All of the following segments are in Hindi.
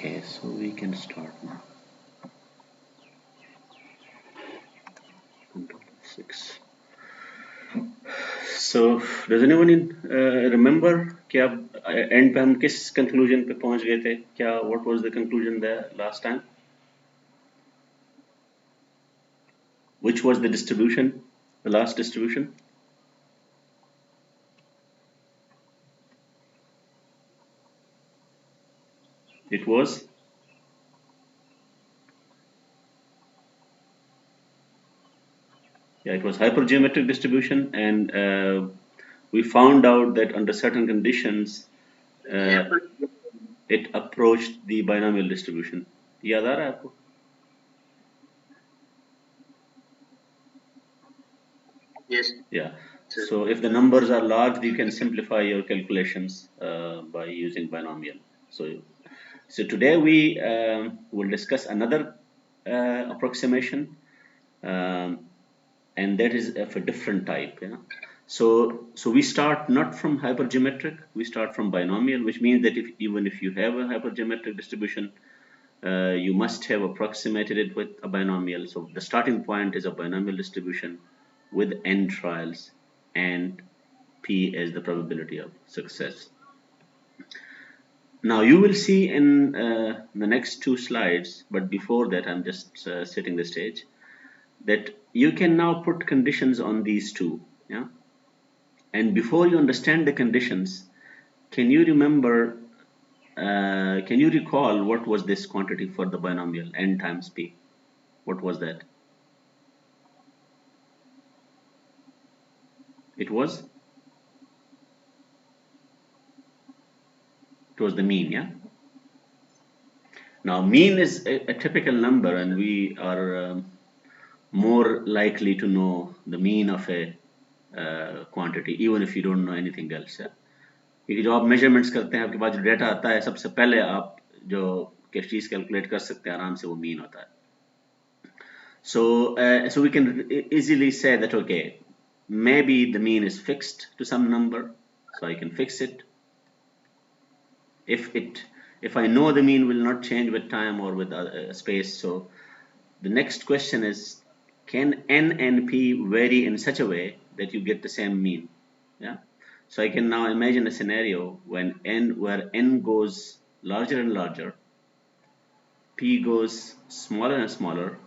Okay, so we can start now. Control F6. So does anyone remember कि आप end पे हम किस conclusion पे पहुंच गए थे? क्या what was the conclusion there last time? Which was the distribution? The last distribution? It was it was hypergeometric distribution, and we found out that under certain conditions it approached the binomial distribution. याद आ रहा है आपको? Yes. Yeah. So if the numbers are large, you can simplify your calculations by using binomial. So today we will discuss another approximation, and that is of a different type. Yeah. So we start not from hypergeometric, we start from binomial, which means that even if you have a hypergeometric distribution, you must have approximated it with a binomial. So the starting point is a binomial distribution with n trials and p as the probability of success. Now you will see in the next two slides, but before that I'm just setting the stage, that you can now put conditions on these two. Yeah. And before you understand the conditions, can you remember, can you recall what was this quantity for the binomial n times p? What was that? It was the mean, yeah? Now mean is a typical number, and we are more likely to know the mean of a quantity even if you don't know anything else. Yeah? क्योंकि जो आप measurements करते हैं, आपके पास जो data आता है, सबसे पहले आप जो किस चीज़ calculate कर सकते हैं आराम से, वो mean होता है. So we can easily say that, okay, maybe the mean is fixed to some number, so I can fix it. If I know the mean will not change with time or with space, so the next question is, can n and p vary in such a way that you get the same mean? Yeah. So I can now imagine a scenario when where n goes larger and larger, p goes smaller and smaller,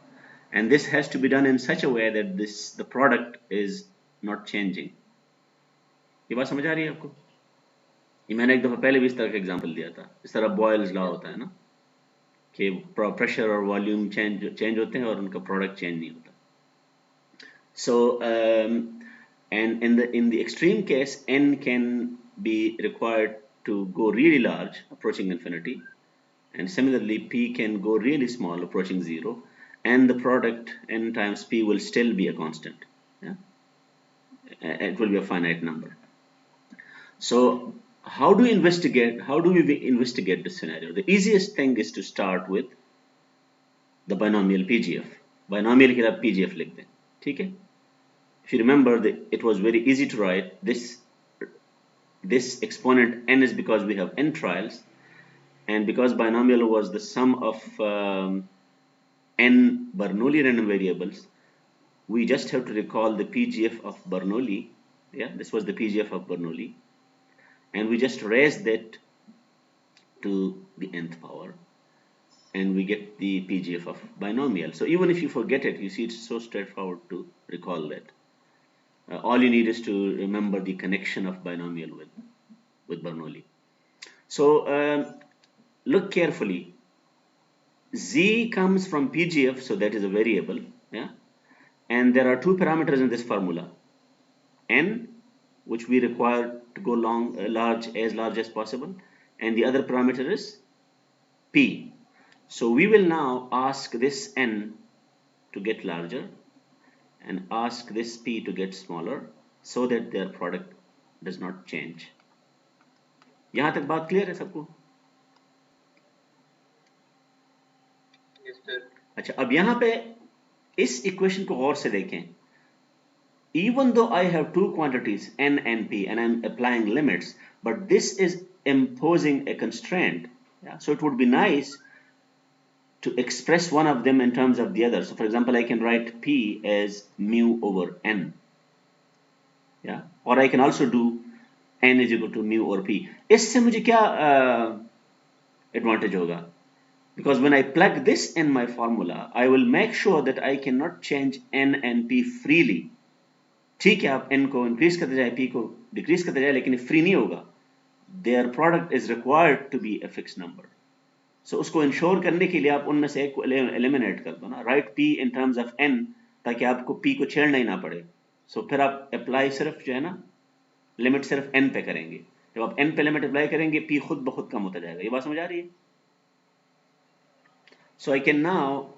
and this has to be done in such a way that the product is not changing. ये बात समझ आ रही है आपको? ये मैंने एक दफा पहले भी इस तरह का एग्जांपल दिया था. इस तरह बॉयल्स लॉ होता है ना, कि प्रेशर और वॉल्यूम चेंज होते हैं और उनका प्रोडक्ट चेंज नहीं होता. So and in the extreme case, n can be required to go really large, approaching infinity, and similarly p can go really small, approaching 0, and the product n times p will still be a constant. Yeah? It will be a finite number. So how do we investigate this scenario? The easiest thing is to start with the binomial PGF. Binomial के लिए आप PGF लिख दें, ठीक है? If you remember, it was very easy to write this exponent n is because we have n trials, and because binomial was the sum of n Bernoulli random variables, we just have to recall the PGF of Bernoulli. Yeah, this was the PGF of Bernoulli, and we just raise that to the nth power, and we get the PGF of binomial. So even if you forget it, you see it's so straightforward to recall that. All you need is to remember the connection of binomial with Bernoulli. So look carefully. Z comes from PGF, so that is a variable. Yeah, and there are two parameters in this formula: n, which we require to go large as possible, and the other parameter is p. So we will now ask this n to get larger and ask this p to get smaller, so that their product does not change. यहाँ तक बात क्लियर है सबको? Yes, sir. अच्छा, अब यहाँ पे इस इक्वेशन को गौर से देखें. Even though I have two quantities n and p, and I'm applying limits, but this is imposing a constraint. Yeah? So it would be nice to express one of them in terms of the other. So for example, I can write P as mu over n, yeah, or I can also do n is equal to mu over P. इससे मुझे क्या advantage होगा? Because when I plug this in my formula, I will make sure that I cannot change n and p freely. ठीक है, आप n को increase करते जाए, p को decrease करते जाए, लेकिन free नहीं होगा. Their product is required to be a fixed number. So उसको इंश्योर करने के लिए आप उनमें से एक को एलिमिनेट कर दो ना, right p in terms of n, ताकि आपको p को छेड़ना ही ना पड़े. So फिर आप अप्लाई सिर्फ जो है ना, लिमिट सिर्फ n पे करेंगे. जब आप n पे लिमिट अप्लाई करेंगे, p खुद ब खुद कम होता जाएगा. ये बात समझ आ रही है? So I can now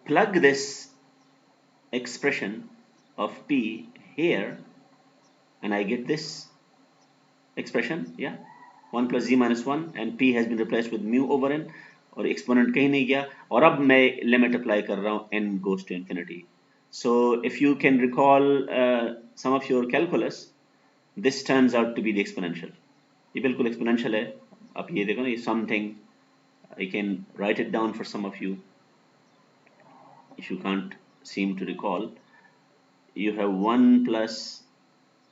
plug this expression of p here, and I get this expression, yeah, 1 plus z minus 1, and p has been replaced with mu over n, और exponent कहीं नहीं गया, और अब मैं limit apply कर रहा हूँ, n goes to infinity. So if you can recall some of your calculus, this turns out to be the exponential. ये बिल्कुल exponential है. आप ये देखो ना, ये something, I can write it down for some of you if you can't seem to recall. You have 1 plus,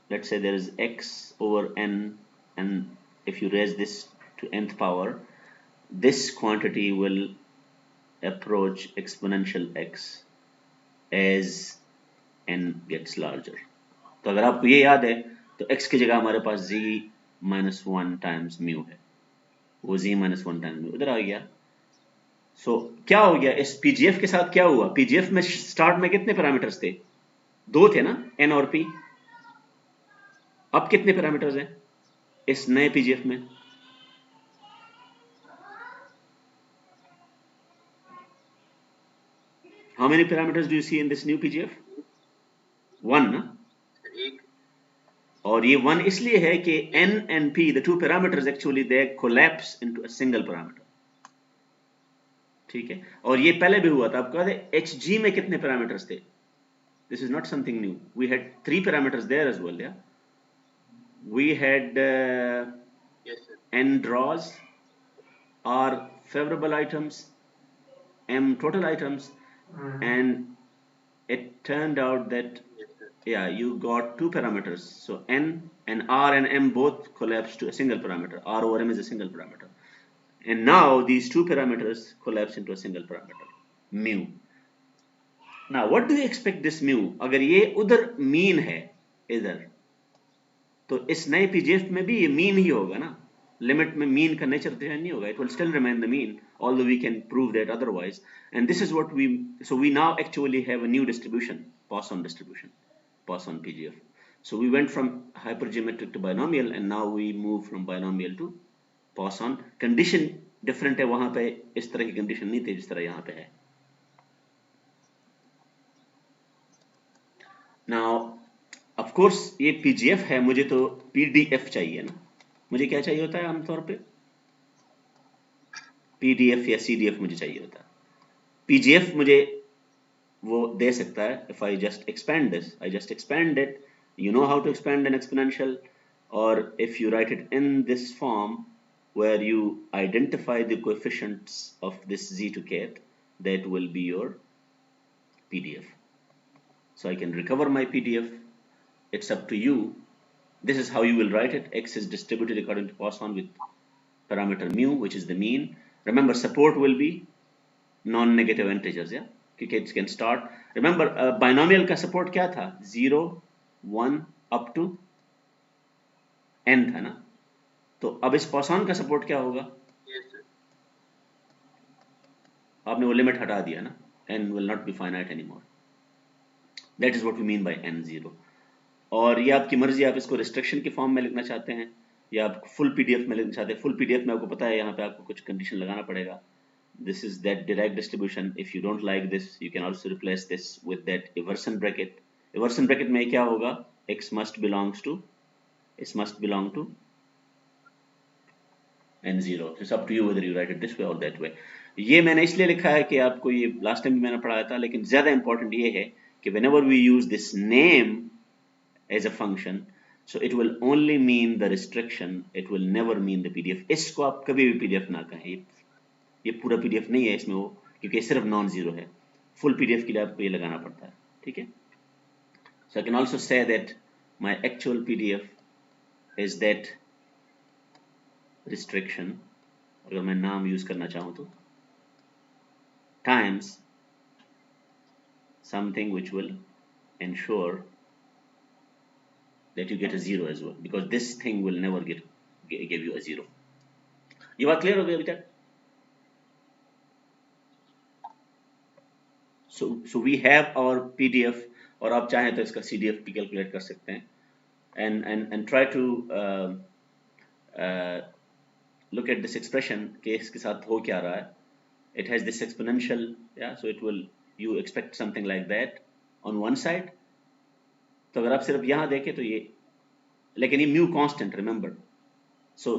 let's say there is x over n, and if you raise this to nth power, this quantity will approach exponential x as n gets larger. तो अगर आपको ये याद है, तो x की जगह हमारे पास z minus 1 times mu है, वो z minus 1 times mu उधर आ गया. So क्या हो गया इस PGF के साथ? क्या हुआ? PGF में स्टार्ट में कितने पैरामीटर्स थे? 2 थे ना, n और p. अब कितने पैरामीटर्स हैं इस नए PGF में? How many parameters do you see in this new PGF? 1 ना? और ये 1 इसलिए है कि n and p, the two parameters, actually they collapse into a single parameter. ठीक है, और ये पहले भी हुआ था. आपको याद है HG में कितने पैरामीटर्स थे? This is not something new. We had 3 parameters there as well, yeah. We had Yes, sir. n draws, r favorable items, m total items, and it turned out that, Yes, sir. yeah, you got 2 parameters. So n and r and m both collapse to a single parameter. R over m is a single parameter. And now these 2 parameters collapse into a single parameter, mu. Now what do you expect this mu? अगर ये उधर mean है इधर, तो इस नए PGF में भी ये mean ही होगा ना. Limit में mean का nature तो नहीं होगा. It will still remain the mean, although we can prove that otherwise. And this is what so we now actually have a new distribution, Poisson distribution, Poisson PGF. So we went from hypergeometric to binomial, and now we move from binomial to Poisson. Condition different है, वहां पे इस तरह की condition नहीं थी जिस तरह यहाँ पे है. Now of course ये PGF है, मुझे तो PDF चाहिए ना. मुझे क्या चाहिए होता है आमतौर पे? PDF या CDF मुझे चाहिए होता है. PGF मुझे वो दे सकता है if I just expand this. I just expand it. You know how to expand an exponential, or if you write it in this form where you identify the coefficients of this z to kth, that will be your PDF. So I can recover my PDF. It's up to you. This is how you will write it. X is distributed according to Poisson with parameter mu, which is the mean. Remember, support will be non-negative integers, yeah, because it can start. Remember, binomial का support क्या था? 0, 1 up to n था ना. तो अब इस Poisson का support क्या होगा? Yes, sir. आपने वो लिमिट हटा दिया ना. n will not be finite anymore. That is what we mean by n0. और ये आपकी मर्जी, आप इसको रिस्ट्रिक्शन के फॉर्म में लिखना चाहते हैं या आप फुल पीडीएफ में लिखना चाहते हैं. फुल पीडीएफ में आपको पता है यहाँ पे आपको कुछ कंडीशन लगाना पड़ेगा. This is that Dirac distribution. If you don't like this, you can also replace this with that Everson bracket. Everson bracket में क्या होगा? X must belongs to n0. It's up to you whether you write it this way or that way. ये मैंने इसलिए लिखा है कि आपको ये लास्ट टाइम भी मैंने पढ़ाया था, लेकिन ज़्यादा इंपॉर्टेंट ये है कि whenever we use this name as a function, so it will only mean the restriction, it will never mean the PDF. इसको आप कभी भी PDF ना कहें. ये पूरा PDF नहीं है, इसमें वो क्योंकि सिर्फ नॉन जीरो है। फुल पीडीएफ के लिए आपको ये लगाना पड़ता है, ठीक है। So I can also say that my actual PDF is that restriction, अगर मैं नाम यूज करना चाहूँ तो, times something which will ensure that you get a zero as well, because this thing will never give you a zero. ये बात क्लियर हो गई अभी तक? So we have our PDF, और आप चाहें तो इसका CDF भी कैलकुलेट कर सकते हैं, and try to look at this expression कि इसके साथ हो क्या रहा है. It has this exponential, yeah, so it will, you expect something like that on one side. तो अगर आप सिर्फ यहाँ देखें तो ये, लेकिन ये mu constant, remember, so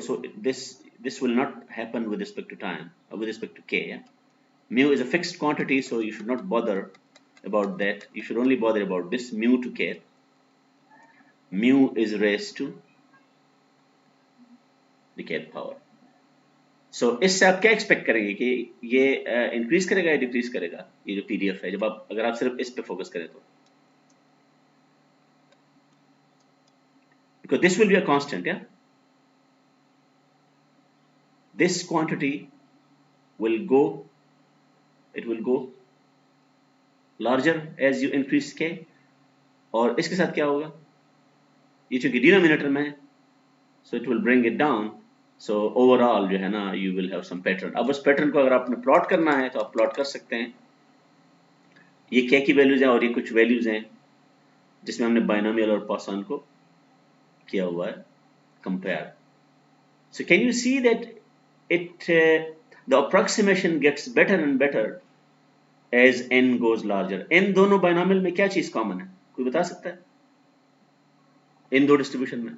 this will not happen with respect to time or with respect to k, yeah. Mu is a fixed quantity, so you should not bother about that. You should only bother about this mu to k. Mu is raised to the kth power. So इससे आप क्या एक्सपेक्ट करेंगे कि ये इंक्रीज करेगा या डिक्रीज करेगा, ये जो पीडीएफ है, जब आप, अगर आप सिर्फ इस पे फोकस करें तो, because this will be a constant, yeah. This quantity will go, it will go larger as you increase k, और इसके साथ क्या होगा, ये चूंकि डिनोमिनेटर में है, so it will bring it down. So overall जो है ना, you will have some pattern. अब उस पैटर्न को अगर आपने प्लॉट करना है तो आप प्लॉट कर सकते हैं. ये k की वैल्यूज हैं और ये कुछ वैल्यूज हैं जिसमें हमने बाइनोमियल और पॉइसन को किया हुआ है compare. So can you see that it the approximation gets better and better as n goes larger. n दोनों बाइनोमियल में क्या चीज कॉमन है, कोई बता सकता है इन दो डिस्ट्रीब्यूशन में?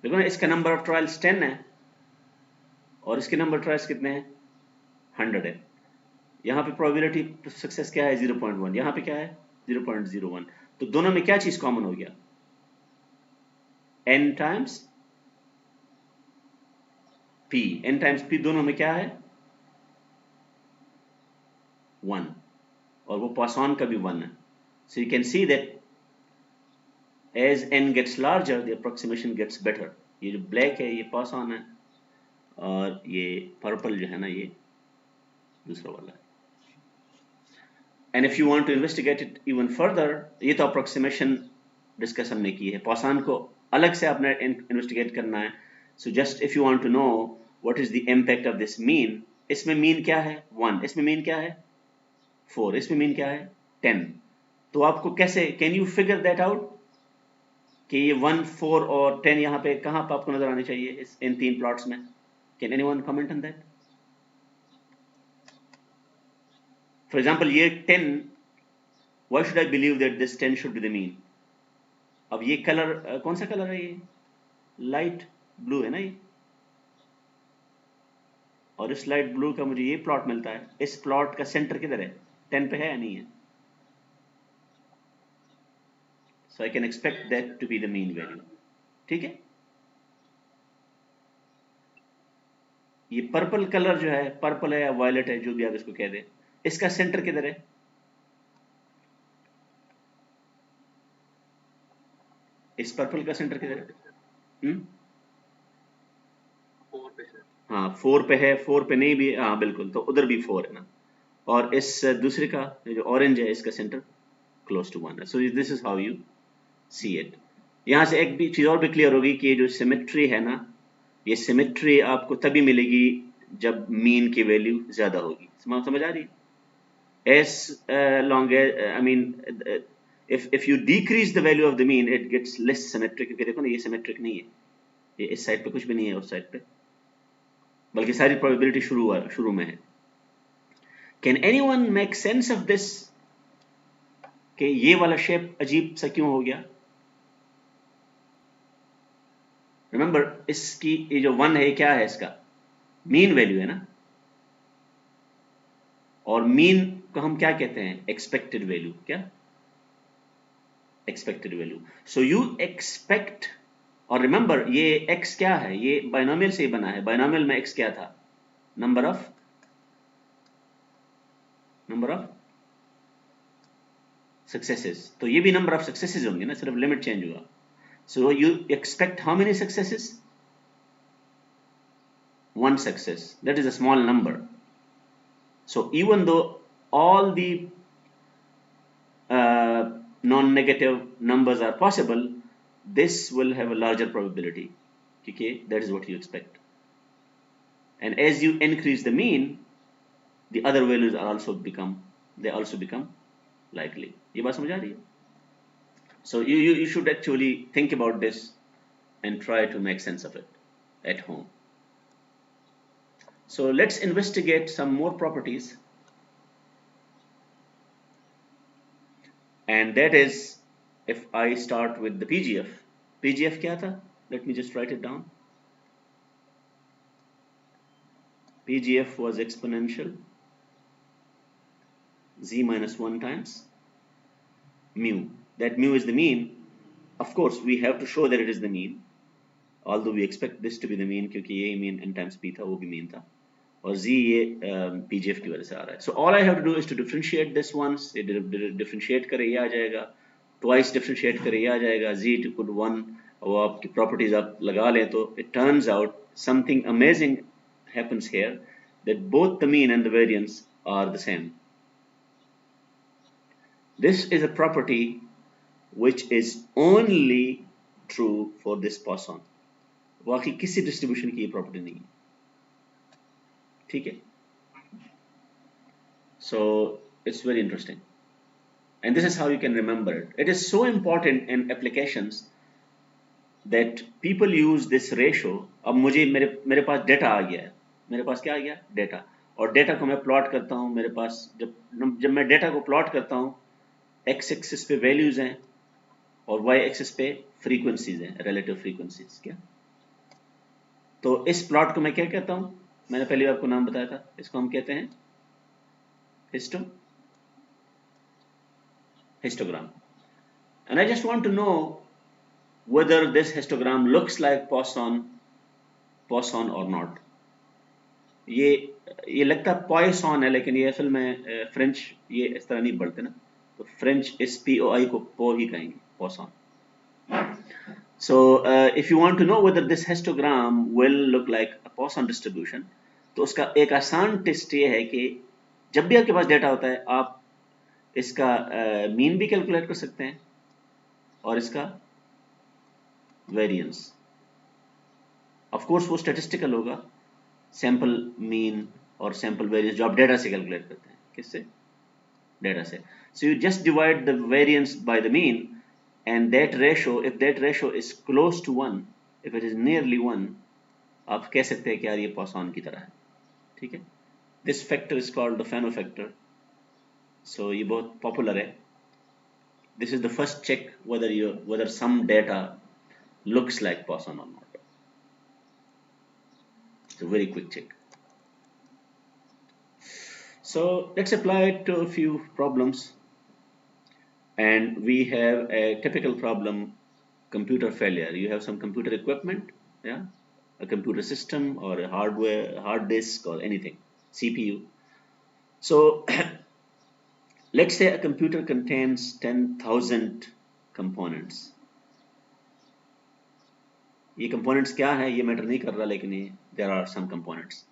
देखो ना, इसका नंबर ऑफ ट्रायल्स 10 है और इसके नंबर ट्रायल्स कितने हैं, 100 है. यहाँ पे प्रोबेबिलिटी सक्सेस क्या है, 0.1. यहाँ पे क्या है, 0.01. तो दोनों में क्या चीज कॉमन हो गया, n times p. n times p दोनों में क्या है, 1, और वो पॉइसन का भी 1 है. So you can see that as n gets larger the approximation gets better. ये जो ब्लैक है ये पॉइसन है और ये पर्पल जो है ना ये दूसरा वाला है. And if you want to investigate it even further, ये तो approximation डिस्कस हमने की है, पॉइसन को अलग से आपने इन्वेस्टिगेट करना है. So just if you want to know what is the impact of this mean, इसमें मीन क्या है 1, इसमें मीन क्या है 4, इसमें मीन क्या है 10. तो आपको कैसे, can you figure that out कि ये 1, 4 और 10 यहाँ पे कहाँ पे आपको नजर आनी चाहिए इस इन तीन प्लॉट्स में? Can anyone comment on that? For example ये 10, why should I believe that this 10 should be the mean? अब ये कलर कौन सा कलर है, ये लाइट ब्लू है ना ये, और इस लाइट ब्लू का मुझे ये प्लॉट मिलता है. इस प्लॉट का सेंटर किधर है, 10 पे है या नहीं है? So I can expect that to be the mean value. ठीक है. ये पर्पल कलर जो है, पर्पल है या वायलेट है, जो भी आप इसको कह दें, इसका सेंटर किधर है? इस पर्पल का सेंटर किधर है? 4 पे सर. हाँ 4 पे है, 4 पे नहीं भी, हाँ बिल्कुल, तो उधर भी 4 है ना. और इस दूसरे का जो ऑरेंज है इसका सेंटर क्लोज टू 1 है. So this is how you see it. यहाँ से एक भी चीज और भी क्लियर होगी कि ये जो सिमेट्री है ना, ये सिमेट्री आपको तभी मिलेगी जब मीन की वैल्यू ज्यादा होगी. समझ आ रही है? As long as I mean if you decrease the value of the mean it gets less symmetric. क्योंकि देखो ना ये सिमेट्रिक नहीं है, ये इस साइड पे कुछ भी नहीं है, उस साइड पे बल्कि सारी प्रोबेबिलिटी शुरू में है. Can anyone make sense of this कि ये वाला शेप अजीब सा क्यों हो गया? रिमेंबर इसकी ये जो 1 है क्या है, इसका मीन वैल्यू है ना, और मीन को हम क्या कहते हैं, एक्सपेक्टेड वैल्यू. क्या expected value? So you expect और रिमेंबर ये x क्या है, ये बाइनोमियल से ही बना है। बाइनोमियल में x क्या था, नंबर ऑफ सक्सेसेस, तो ये भी नंबर ऑफ सक्सेसेस होंगे ना, सिर्फ लिमिट चेंज हुआ। So you expect how many successes, one success, that is a small number. So even though all the non-negative numbers are possible, this will have a larger probability. Okay, that is what you expect. And as you increase the mean, the other values are also become likely. ये बात समझ आ रही है? So you should actually think about this and try to make sense of it at home. So let's investigate some more properties, and that is if I start with the PGF क्या था? Let me just write it down. PGF was exponential z minus 1 times mu. That mu is the mean. Of course we have to show that it is the mean, although we expect this to be the mean क्योंकि ये mean n times p था, वो भी mean था, और z ये PGF की वजह से आ रहा है. So all I have to do is to differentiate this once. differentiate करें ये आ जाएगा, twice differentiate करें ये आ जाएगा, z equal to 1, और आपकी properties आप लगा लें तो it turns out something amazing happens here, that both the mean and the variance are the same. This is a property which is only true for this Poisson. बाकी किसी distribution की ये property नहीं है, ठीक है? So it's very interesting, and this is how you can remember it. It is so important in applications that people use this ratio. अब मुझे मेरे पास डेटा आ गया है, मेरे पास क्या आ गया, डेटा, और डेटा को मैं प्लॉट करता हूँ. मेरे पास जब मैं डेटा को प्लॉट करता हूँ, x एक्सिस पे वैल्यूज हैं और y एक्सिस पे फ्रीक्वेंसीज हैं, रिलेटिव फ्रीक्वेंसीज. क्या, तो इस प्लॉट को मैं क्या कहता हूँ, मैंने पहले आपको नाम बताया था, इसको हम कहते हैं histogram. And I just want to know whether this histogram looks like Poisson or not. ये लगता Poisson है, लेकिन ये असल में फ्रेंच ये इस तरह नहीं पढ़ते ना, तो फ्रेंच इस POI को पो ही कहेंगे, Poisson. So if you want to know whether this histogram will look like a Poisson distribution, तो उसका एक आसान टेस्ट ये है कि जब भी आपके पास डेटा होता है, आप इसका मीन भी कैलकुलेट कर सकते हैं और इसका वेरिएंस. ऑफ कोर्स वो स्टैटिस्टिकल होगा, सैंपल मीन और सैंपल वेरिएंस जो आप डेटा से कैलकुलेट करते हैं. किससे? डेटा से. So you just divide the variance by the mean, and that ratio, if that ratio is close to 1, if it is nearly 1, आप कह सकते हैं कि यार ये Poisson की तरह है, ठीक है? This factor is called the Fano factor. So ये बहुत popular है. This is the first check whether some data looks like Poisson or not. It's a very quick check. So let's apply it to a few problems. And we have a typical problem, computer failure. You have some computer equipment, yeah, a computer system or a hardware, hard disk or anything, CPU. So let's say a computer contains 10,000 components. ये components क्या है ये मैटर नहीं कर रहा, लेकिन ये there are some components.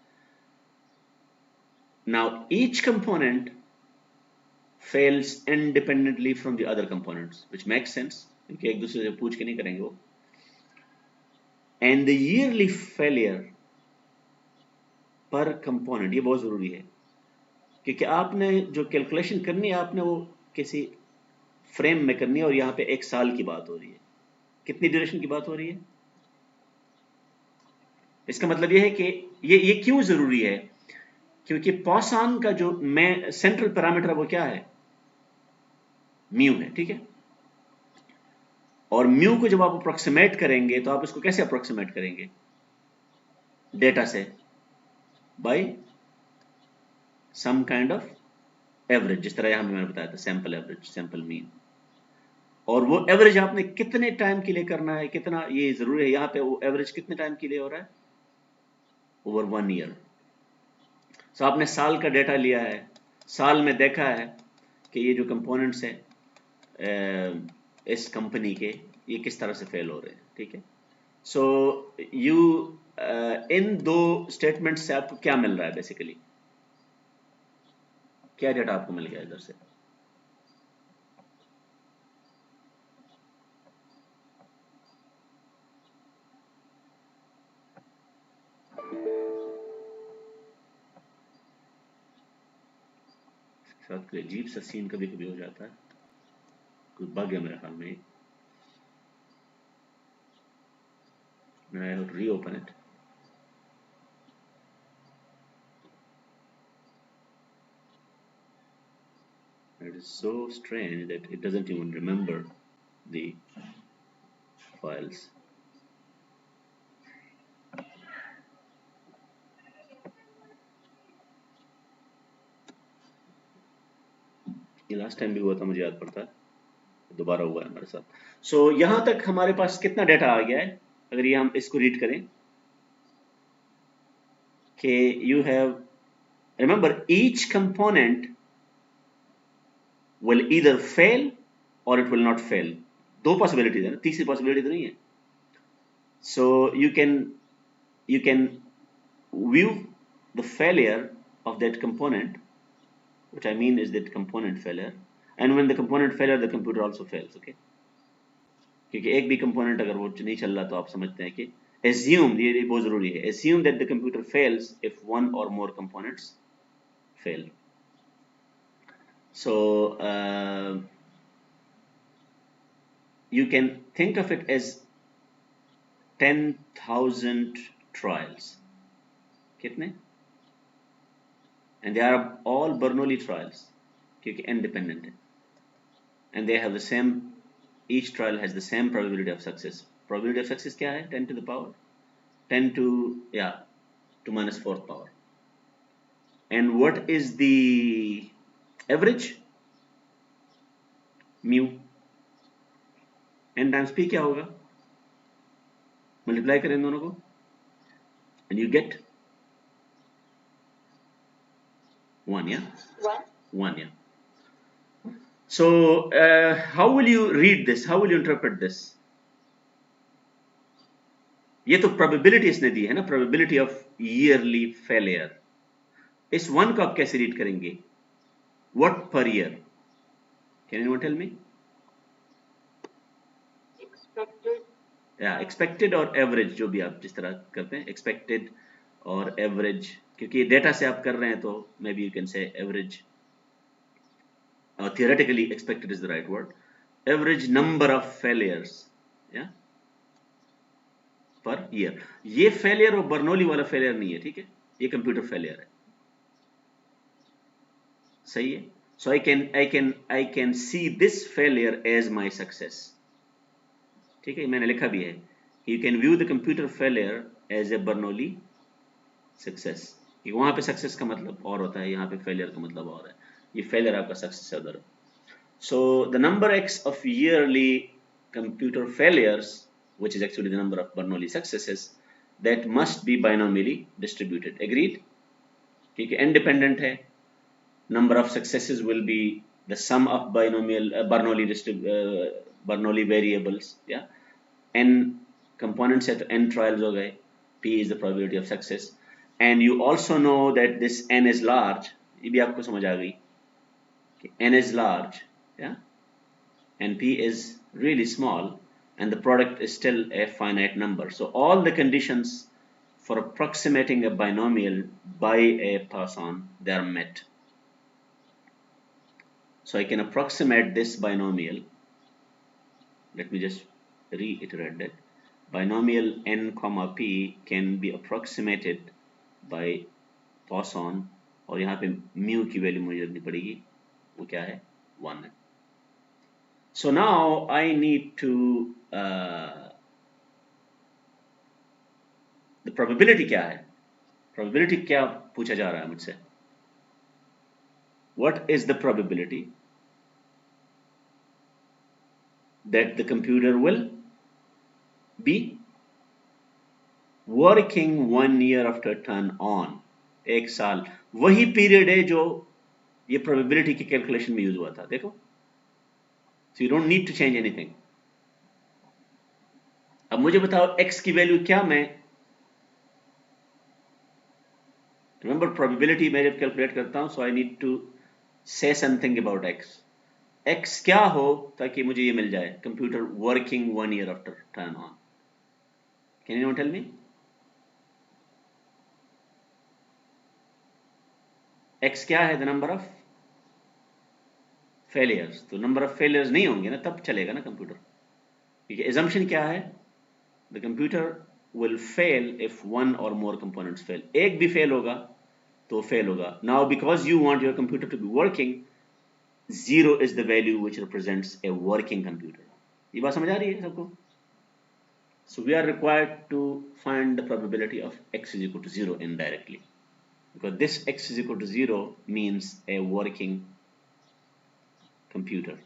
Now each component fails independently from the other components, which makes sense क्योंकि एक दूसरे से पूछ के नहीं करेंगे वो. And the yearly failure per component, ये बहुत जरूरी है क्योंकि आपने जो कैलकुलेशन करनी है आपने वो किसी फ्रेम में करनी है, और यहाँ पे 1 साल की बात हो रही है. कितनी ड्यूरेशन की बात हो रही है? इसका मतलब ये है कि ये क्यों जरूरी है, क्योंकि Poisson का जो सेंट्रल पैरामीटर वो क्या है, म्यू है, ठीक है? और म्यू को जब आप अप्रोक्सीमेट करेंगे तो आप इसको कैसे अप्रोक्सीमेट करेंगे? डेटा से, by some kind of average, जिस तरह यहां मैंने बताया था, सैंपल एवरेज, सैंपल मीन. और वो एवरेज आपने कितने टाइम के लिए करना है, कितना ये जरूरी है यहाँ पे, वो एवरेज कितने टाइम के लिए हो रहा है, ओवर 1 ईयर। सो आपने साल का डेटा लिया है, साल में देखा है कि ये जो कंपोनेंट्स है इस कंपनी के, ये किस तरह से फेल हो रहे हैं, ठीक है। सो यू इन दो स्टेटमेंट से आपको क्या मिल रहा है, बेसिकली क्या डेटा आपको मिल गया इधर से? साथ कोई अजीब सा सीन कभी कभी हो जाता है, कोई बग है मेरे ख्याल में। I have to reopen it. It is so strange that it doesn't even remember the files. ये लास्ट टाइम भी हुआ था, मुझे याद पड़ता है, दोबारा हुआ है हमारे साथ। सो यहां तक हमारे पास कितना डेटा आ गया है, अगर ये हम इसको रीड करें कि you have, remember each component will either fail or it will not fail. दो पॉसिबिलिटीज है ना, तीसरी पॉसिबिलिटी तो नहीं है। So you can view the failure of that component, which I mean is that component failure, and when the component failure the computer also fails, okay? क्योंकि एक भी कंपोनेंट अगर वो नहीं चल रहा तो आप समझते हैं कि assume, ये बहुत जरूरी है, assume that the computer fails if one or more components fail. So you can think of it as 10,000 trials. कितने? And they are all Bernoulli trials क्योंकि independent है, and they have the same, each trial has the same probability of success. Probability of success क्या है? 10 to the power 10 to, yeah, to minus 4th power. And what is the average? Mu. n times p क्या होगा? मल्टीप्लाई करें दोनों को and you get 1, yeah? 1, yeah. So how will you read this? How will you interpret this? ये तो probability इसने दी है ना, probability of yearly failure. इस 1 को आप कैसे रीड करेंगे? What per year? Can anyone tell me? Expected. Yeah, expected और average, जो भी आप जिस तरह करते हैं, expected और average, क्योंकि डेटा से आप कर रहे हैं तो maybe you can say average. Theoretically expected is the right word. Average number of failures, yeah, per year. ये failure वो बर्नौली वाला failure नहीं है, ठीक है, ये कंप्यूटर failure है, सही है। So I can see this failure as my success. ठीक है, मैंने लिखा भी है कि you can view the computer failure as a Bernoulli success. कि वहां पे success का मतलब और होता है, यहाँ पे failure का मतलब और है, ये failure आपका success है उधर। So the number x of yearly computer failures, which is actually the number of Bernoulli successes, that must be binomially distributed. Agreed? ठीक है, independent है, number of successes will be the sum of binomial Bernoulli variables, yeah, n components है तो n trials हो गए, p is the probability of success, and you also know that this n is large, ये भी आपको समझ आ गई कि n is large, yeah, and p is really small, and the product is still a finite number. So all the conditions for approximating a binomial by a Poisson, they are met. So I can approximate this binomial. Let me just reiterate that binomial n comma p can be approximated by Poisson, और यहाँ पे mu की वैल्यू मुझे रखनी पड़ेगी, वो क्या है? 1 है। So now I need to the probability क्या है? Probability क्या पूछा जा रहा है मुझसे? What is the probability that the computer will be working 1 year after turn on. 1 साल वही पीरियड है जो ये प्रोबेबिलिटी की कैलकुलेशन में यूज हुआ था. देखो, so you don't need to change anything. अब मुझे बताओ x की वैल्यू क्या मैं रिमेंबर प्रोबेबिलिटी मैं जब कैलकुलेट करता हूं, so I need to say something about x क्या हो ताकि मुझे ये मिल जाए, computer working 1 year after turn on. Can you tell me x क्या है? The number of failures. तो नंबर ऑफ फेलियर्स नहीं होंगे ना तब चलेगा ना कंप्यूटर. ठीक है, assumption क्या है? The computer will fail if one or more components fail. एक भी फेल होगा तो फेल होगा. Now because you want your computer to be working, 0 is the value which represents a working computer. ये बात समझ आ रही है सबको? So we are required to find the probability of x is equal to 0 indirectly, because this x is equal to 0 means a working computer,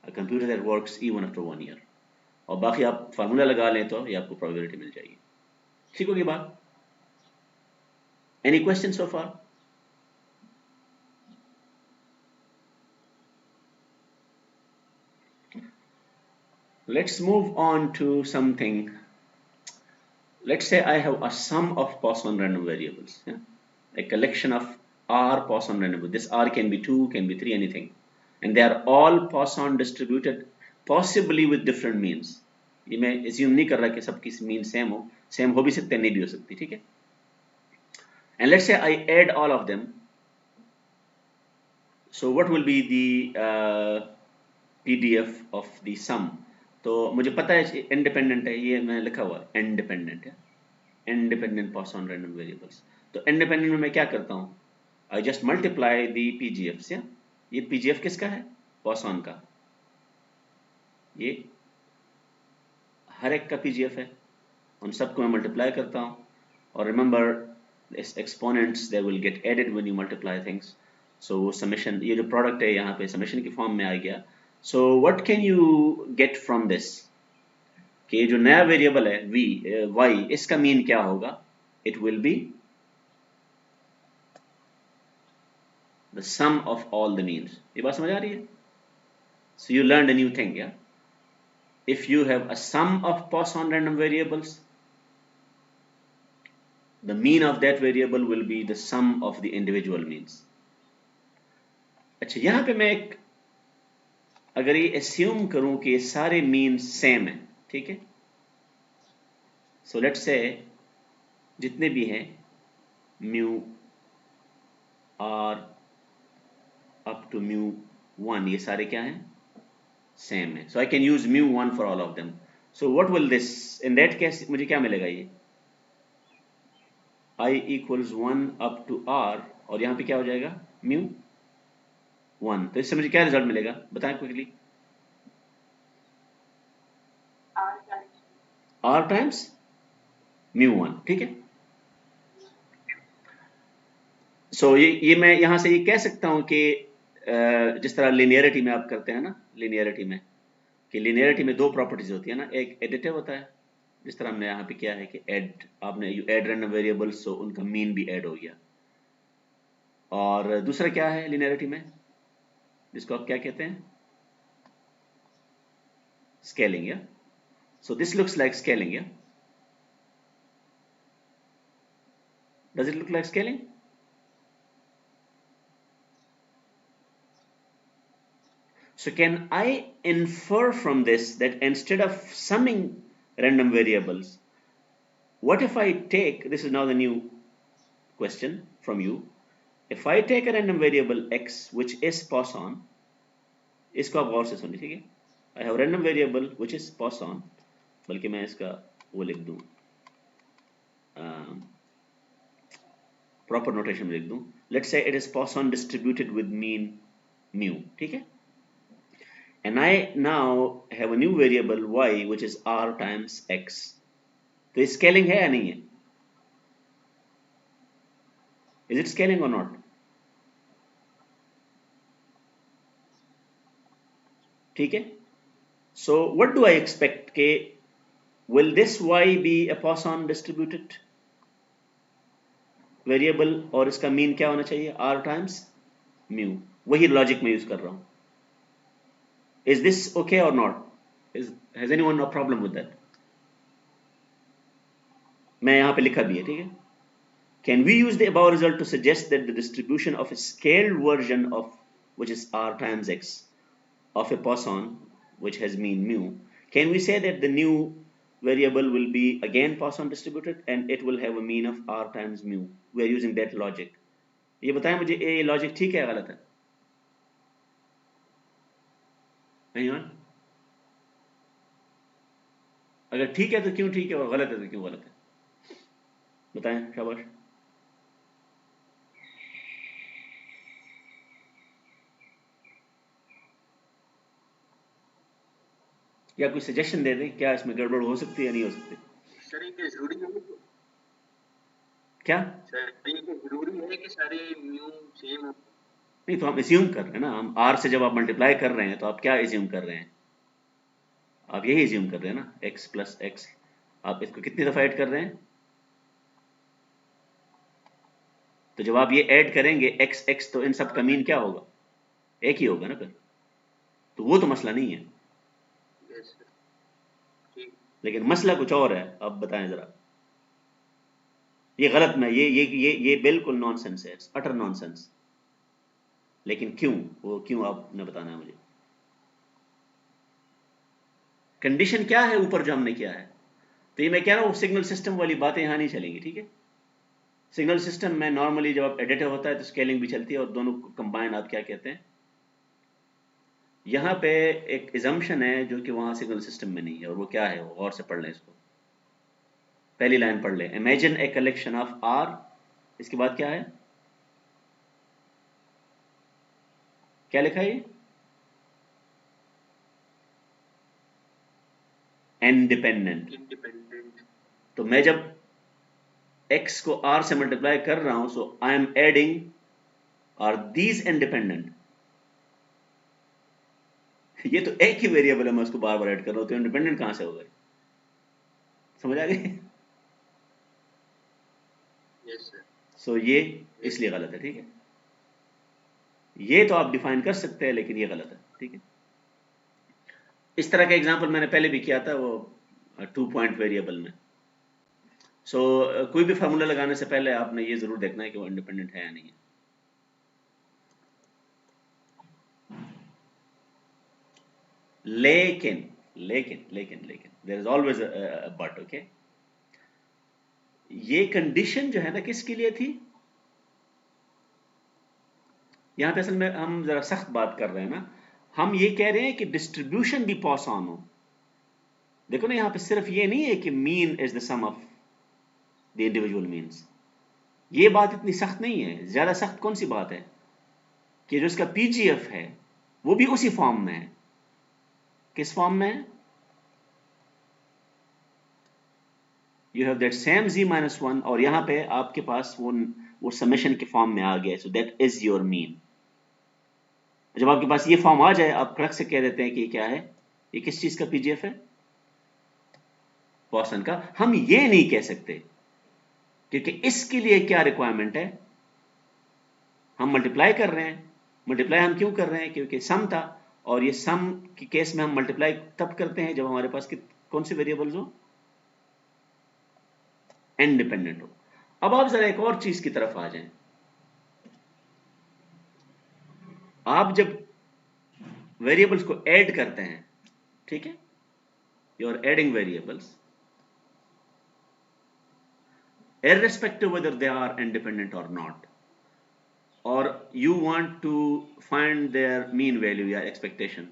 a computer that works even after 1 year. और बाकी आप फार्मूला लगा लें तो ये आपको प्रोबेबिलिटी मिल जाएगी. ठीक होगी बात? Any question so far? Let's move on to something. Let's say I have a sum of Poisson random variables, yeah? A collection of R Poisson random variables. This R can be 2, can be 3, anything, and they are all Poisson distributed, possibly with different means. ये मैं assume नहीं कर रहा कि सबकी मीन सेम हो भी सकते हैं, नहीं भी हो सकती. ठीक है, and let's say I add all of them. So what will be the PDF of the sum? तो मुझे पता है इंडिपेंडेंट है, ये मैंने लिखा हुआ है इंडिपेंडेंट है, इंडिपेंडेंट Poisson random variables. तो इंडिपेंडेंट में मैं क्या करता हूँ? I just multiply the PGFs. या ये PGF किसका है? Poisson का. ये हर एक का PGF है, उन सबको मैं मल्टीप्लाई करता हूँ. और remember exponents they will get added when you multiply things. So summation, ये जो प्रोडक्ट है यहाँ पे समेशन की फॉर्म में आ गया. So what can you get from this कि जो नया वेरिएबल है y, इसका मीन क्या होगा? It will be the sum of all the means. ये बात समझ आ रही है? So you learn a new thing. या if you have a sum of Poisson random variables, the mean of that variable will be the sum of the individual means. अच्छा, यहाँ पे मैं एक अगर ये assume करूं कि ये सारे means same हैं, ठीक है, so let's say जितने भी हैं mu r up to mu 1, ये सारे क्या हैं? Same है. So I can use mu 1 for all of them. So what will this, in that case मुझे क्या मिलेगा? ये I equals 1 up to r, और यहाँ पे क्या हो जाएगा? mu 1. तो इससे मुझे क्या रिजल्ट मिलेगा? बताएं क्विकली. r times mu 1. ठीक है. So ये मैं यहाँ से ये कह सकता हूँ कि जिस तरह लिनियरिटी में आप करते हैं ना, लिनियरिटी में कि लिनियरिटी में दो प्रॉपर्टीज होती है ना, एक एडिटिव होता है, जिस तरह हमने यहाँ पे किया है कि ऐड, आपने यू ऐड रैंडम वेरिएबल्स, सो उनका मीन भी ऐड हो गया. और दूसरा क्या है लिनियरिटी में, जिसको आप क्या कहते हैं? Scaling. Yeah so this looks like scaling. या does it look like scaling? So can I infer from this that instead of summing random variables, what if I take, this is now the new question from you, if I take a random variable x which is Poisson, इसको आप गौर से सुनिए, ठीक है? I have a random variable which is Poisson, बल्कि मैं इसका वो लिख दूं, प्रॉपर नोटेशन में लिख दूं. Let's say it is Poisson distributed with mean mu, ठीक है? And I now have a new variable y which is r times x. तो ये scaling है या नहीं है? Is it scaling or not? ठीक है. So what do I expect के will this y be a Poisson distributed variable और इसका मीन क्या होना चाहिए r times mu. वही लॉजिक में यूज कर रहा हूं. Is this okay or not? Has anyone a problem with that? मैं यहां पे लिखा भी है, ठीक है. Can we use the above result to suggest that the distribution of a scaled version of which is r times x of a Poisson which has mean mu, can we say that the new variable will be again Poisson distributed and it will have a mean of r times mu? We are using that logic. ये बताएं मुझे ये लॉजिक ठीक है या गलत है? Anyone? अगर ठीक है तो क्यों ठीक है और गलत है तो क्यों गलत है? बताएं, शाबाश. या कोई सजेशन दे दें क्या इसमें गड़बड़ हो सकती है या नहीं हो सकती? सर ये जरूरी है क्या? सर ये जरूरी है कि सारे म्यू सेम हो? नहीं, तो हम एज्यूम कर रहे हैं ना. हम r से जब आप मल्टीप्लाई कर रहे हैं तो आप क्या एज्यूम कर रहे हैं? आप यही एज्यूम कर रहे हैं ना, x प्लस एक्स. आप इसको कितनी दफा ऐड कर रहे हैं? तो जब आप ये ऐड करेंगे x x तो इन सब का मीन क्या होगा? एक ही होगा ना फिर. तो वो तो मसला नहीं है. यस सर, ठीक. लेकिन मसला कुछ और है. अब बताएं जरा. ये गलत में ये बिल्कुल नॉनसेंस है. Utter nonsense. लेकिन क्यों? वो क्यों आपने बताना है मुझे. कंडीशन क्या है ऊपर जो हमने किया है? तो ये मैं कह रहा हूं सिग्नल सिस्टम वाली बातें यहां नहीं चलेंगी, ठीक है. सिग्नल सिस्टम में नॉर्मली जब आप एडिटर होता है तो स्केलिंग भी चलती है और दोनों कंबाइन आप क्या कहते हैं. यहां पे एक एजम्पशन है जो कि वहां सिग्नल सिस्टम में नहीं है और वो क्या है, वो गौर से पढ़ लें इसको. पहली लाइन पढ़ लें. Imagine a collection of R. इसके बाद क्या है? क्या लिखा है? इंडिपेंडेंट. इंडिपेंडेंट. तो मैं जब x को r से मल्टीप्लाई कर रहा हूं, so I am adding are these independent. ये तो एक ही वेरिएबल है, मैं उसको बार बार ऐड कर रहा हूं, तो इंडिपेंडेंट कहां से हो गए? समझ आ गई? Yes sir. सो ये इसलिए गलत है, ठीक है. ये तो आप डिफाइन कर सकते हैं लेकिन ये गलत है, ठीक है. इस तरह का एग्जांपल मैंने पहले भी किया था वो 2 पॉइंट वेरिएबल में. सो कोई भी फार्मूला लगाने से पहले आपने ये जरूर देखना है कि वो इंडिपेंडेंट है या नहीं है. लेकिन लेकिन लेकिन लेकिन there is always a but. Okay, ये कंडीशन जो है ना किसके लिए थी? यहां पे असल में हम जरा सख्त बात कर रहे हैं ना. हम ये कह रहे हैं कि डिस्ट्रीब्यूशन भी पॉसॉन हो. देखो ना, यहां पे सिर्फ ये नहीं है कि mean is the sum of the individual means. ये बात इतनी सख्त नहीं है. ज्यादा सख्त कौन सी बात है कि जो इसका पीजीएफ है वो भी उसी फॉर्म में है. किस फॉर्म में है? You have that same z minus 1 और यहां पे आपके पास वो समेशन के फॉर्म में आ गया. So that is your mean. जब आपके पास ये फॉर्म आ जाए आप करेक्ट से कह देते हैं कि ये क्या है, ये किस चीज का पीजीएफ है? पॉसन का. हम ये नहीं कह सकते क्योंकि इसके लिए क्या रिक्वायरमेंट है? हम मल्टीप्लाई कर रहे हैं. मल्टीप्लाई हम क्यों कर रहे हैं? क्योंकि सम था और ये सम के केस में हम मल्टीप्लाई तब करते हैं जब हमारे पास कौन से वेरिएबल्स हो? इंडिपेंडेंट हो. अब आप जरा एक और चीज की तरफ आ जाएं. आप जब वेरिएबल्स को ऐड करते हैं, ठीक है, you are adding variables irrespective whether they are independent or not, or you want to find their mean value या expectation.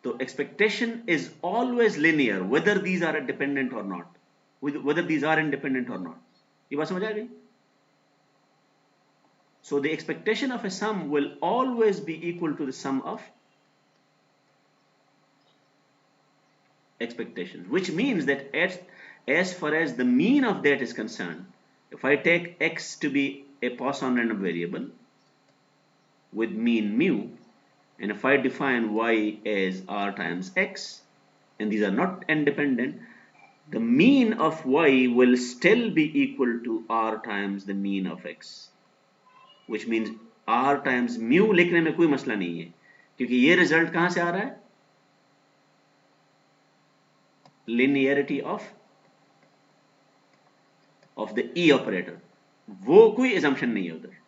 तो expectation is always linear whether these are dependent or not, whether these are independent or not. ये बात समझ आ गई? So the expectation of a sum will always be equal to the sum of expectations, which means that as far as the mean of that is concerned, if I take x to be a Poisson random variable with mean mu, And if I define y as r times x, and these are not independent, the mean of y will still be equal to r times the mean of x, which means r times mu लिखने में कोई मसला नहीं है, क्योंकि ये रिजल्ट कहां से आ रहा है? Linearity of the E operator, वो कोई assumption नहीं है उधर।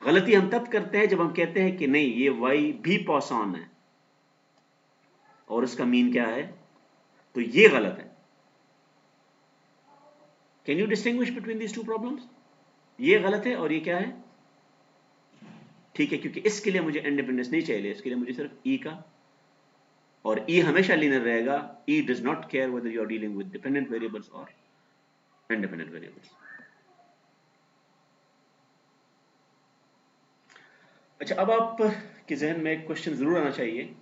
गलती हम तब करते हैं जब हम कहते हैं कि नहीं ये y भी पॉसॉन है और उसका मीन क्या है, तो ये गलत है। Can you distinguish between these two problems? ये गलत है और ये क्या है, ठीक है, क्योंकि इसके लिए मुझे इंडिपेंडेंस नहीं चाहिए, इसके लिए मुझे सिर्फ ई का, और ई हमेशा लीनियर रहेगा। E does not care whether you are dealing with dependent variables और इंडिपेंडेंट वेरिएबल्स। अच्छा, अब आप के जहन में एक क्वेश्चन जरूर आना चाहिए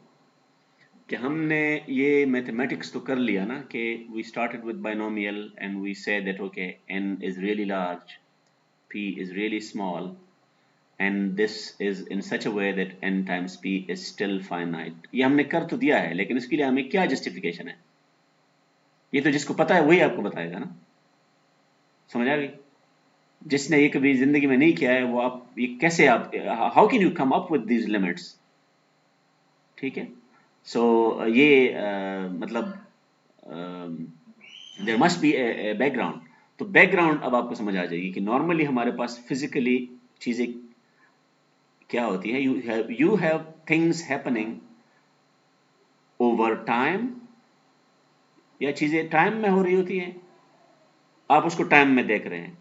कि हमने ये मैथमेटिक्स तो कर लिया ना, कि we started with binomial and we say that okay n is really large, p is really small, and this is in such a way that n times p is still finite। ये हमने कर तो दिया है, लेकिन इसके लिए हमें क्या जस्टिफिकेशन है? ये तो जिसको पता है वही आपको बताएगा ना, समझ आ गई? जिसने ये कभी जिंदगी में नहीं किया है वो आप ये कैसे आप how can you come up with these limits? ठीक है, सो ये मतलब there must be a background. तो बैकग्राउंड अब आपको समझ आ जाएगी कि नॉर्मली हमारे पास फिजिकली चीजें क्या होती है। You have things happening over time, या चीजें टाइम में हो रही होती हैं, आप उसको टाइम में देख रहे हैं,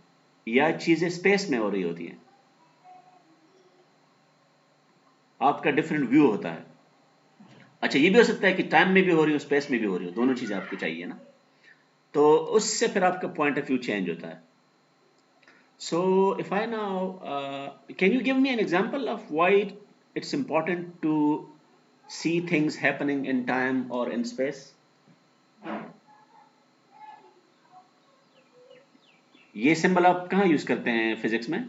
या चीजें स्पेस में हो रही होती हैं, आपका डिफरेंट व्यू होता है। अच्छा, ये भी हो सकता है कि टाइम में भी हो रही हो, स्पेस में भी हो रही हो, दोनों चीजें आपको चाहिए ना, तो उससे फिर आपका पॉइंट ऑफ व्यू चेंज होता है। So if I now can you give me an example of why it's important to see things happening in time or in space? ये सिंबल आप कहाँ यूज करते हैं फिजिक्स में?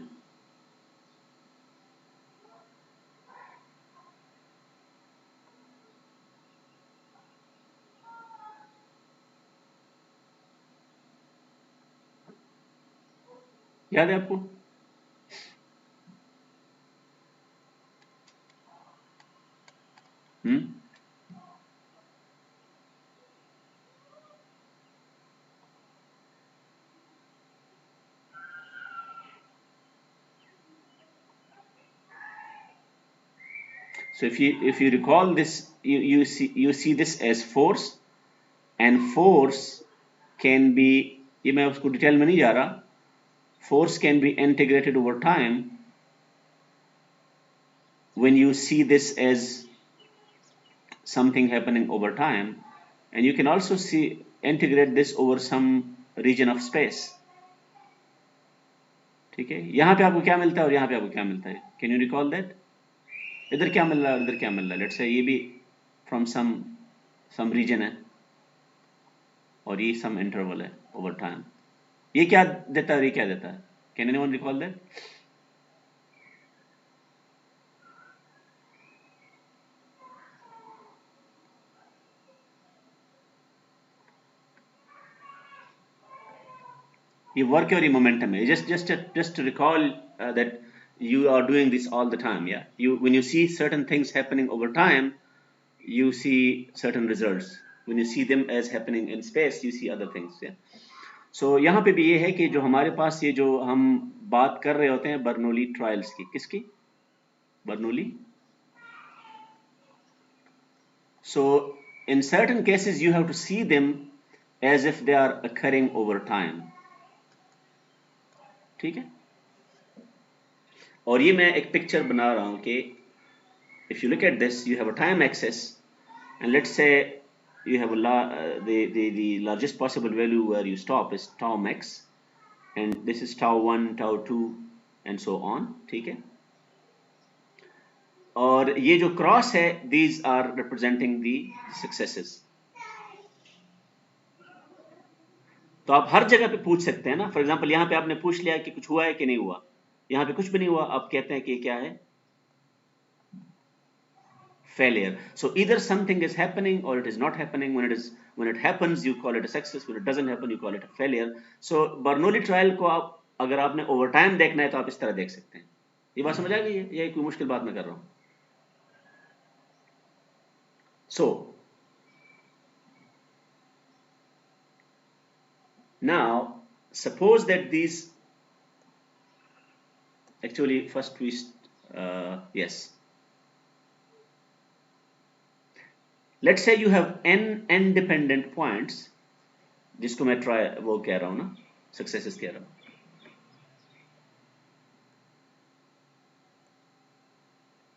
याद है आपको? So if you recall this, you see this as force, and force can be, ये मैं उसको डिटेल में नहीं जा रहा, force can be integrated over time when you see this as something happening over time, and you can also see integrate this over some region of space। ठीक है, यहाँ पे आपको क्या मिलता है और यहाँ पे आपको क्या मिलता है? Can you recall that? इधर क्या मिल रहा है, इधर क्या मिल रहा है? लेट्स से ये भी फ्रॉम सम रीजन है और ये सम इंटरवल है ओवर टाइम। ये क्या देता है और ये क्या देता है? Can anyone recall that? ये वर्क और ये मोमेंटम है। just to recall that you are doing this all the time, yeah? When you see certain things happening over time, you see certain results. When you see them as happening in space, you see other things, yeah? So यहाँ पे भी ये है कि जो हमारे पास ये जो हम बात कर रहे होते हैं बर्नौली ट्रायल्स की, किसकी? Bernoulli. So in certain cases you have to see them as if they are occurring over time। ठीक है, और ये मैं एक पिक्चर बना रहा हूं कि if you look at this, you have a time axis, and let's say you have the largest possible value where you stop is tau max, and this is tau 1, tau 2 and so on। ठीक है, और ये जो क्रॉस है, these are representing the successes। तो आप हर जगह पे पूछ सकते हैं ना। फॉर एग्जांपल यहाँ पे आपने पूछ लिया कि कुछ हुआ है कि नहीं हुआ, यहाँ पे कुछ भी नहीं हुआ, आप कहते हैं कि क्या है? failure. So either something is happening or it is not happening. When it happens, you call it a success. When it doesn't happen, you call it a failure. So Bernoulli trial को आप अगर आपने ओवर टाइम देखना है तो आप इस तरह देख सकते हैं. ये बात समझ आ गई है? ये कोई मुश्किल बात मैं कर रहा हूं. So now suppose that these actually first we yes, let's say you have n independent points, जिसको मैं ट्राई वो कह रहा हूं ना, सक्सेसेस कह रहा हूं.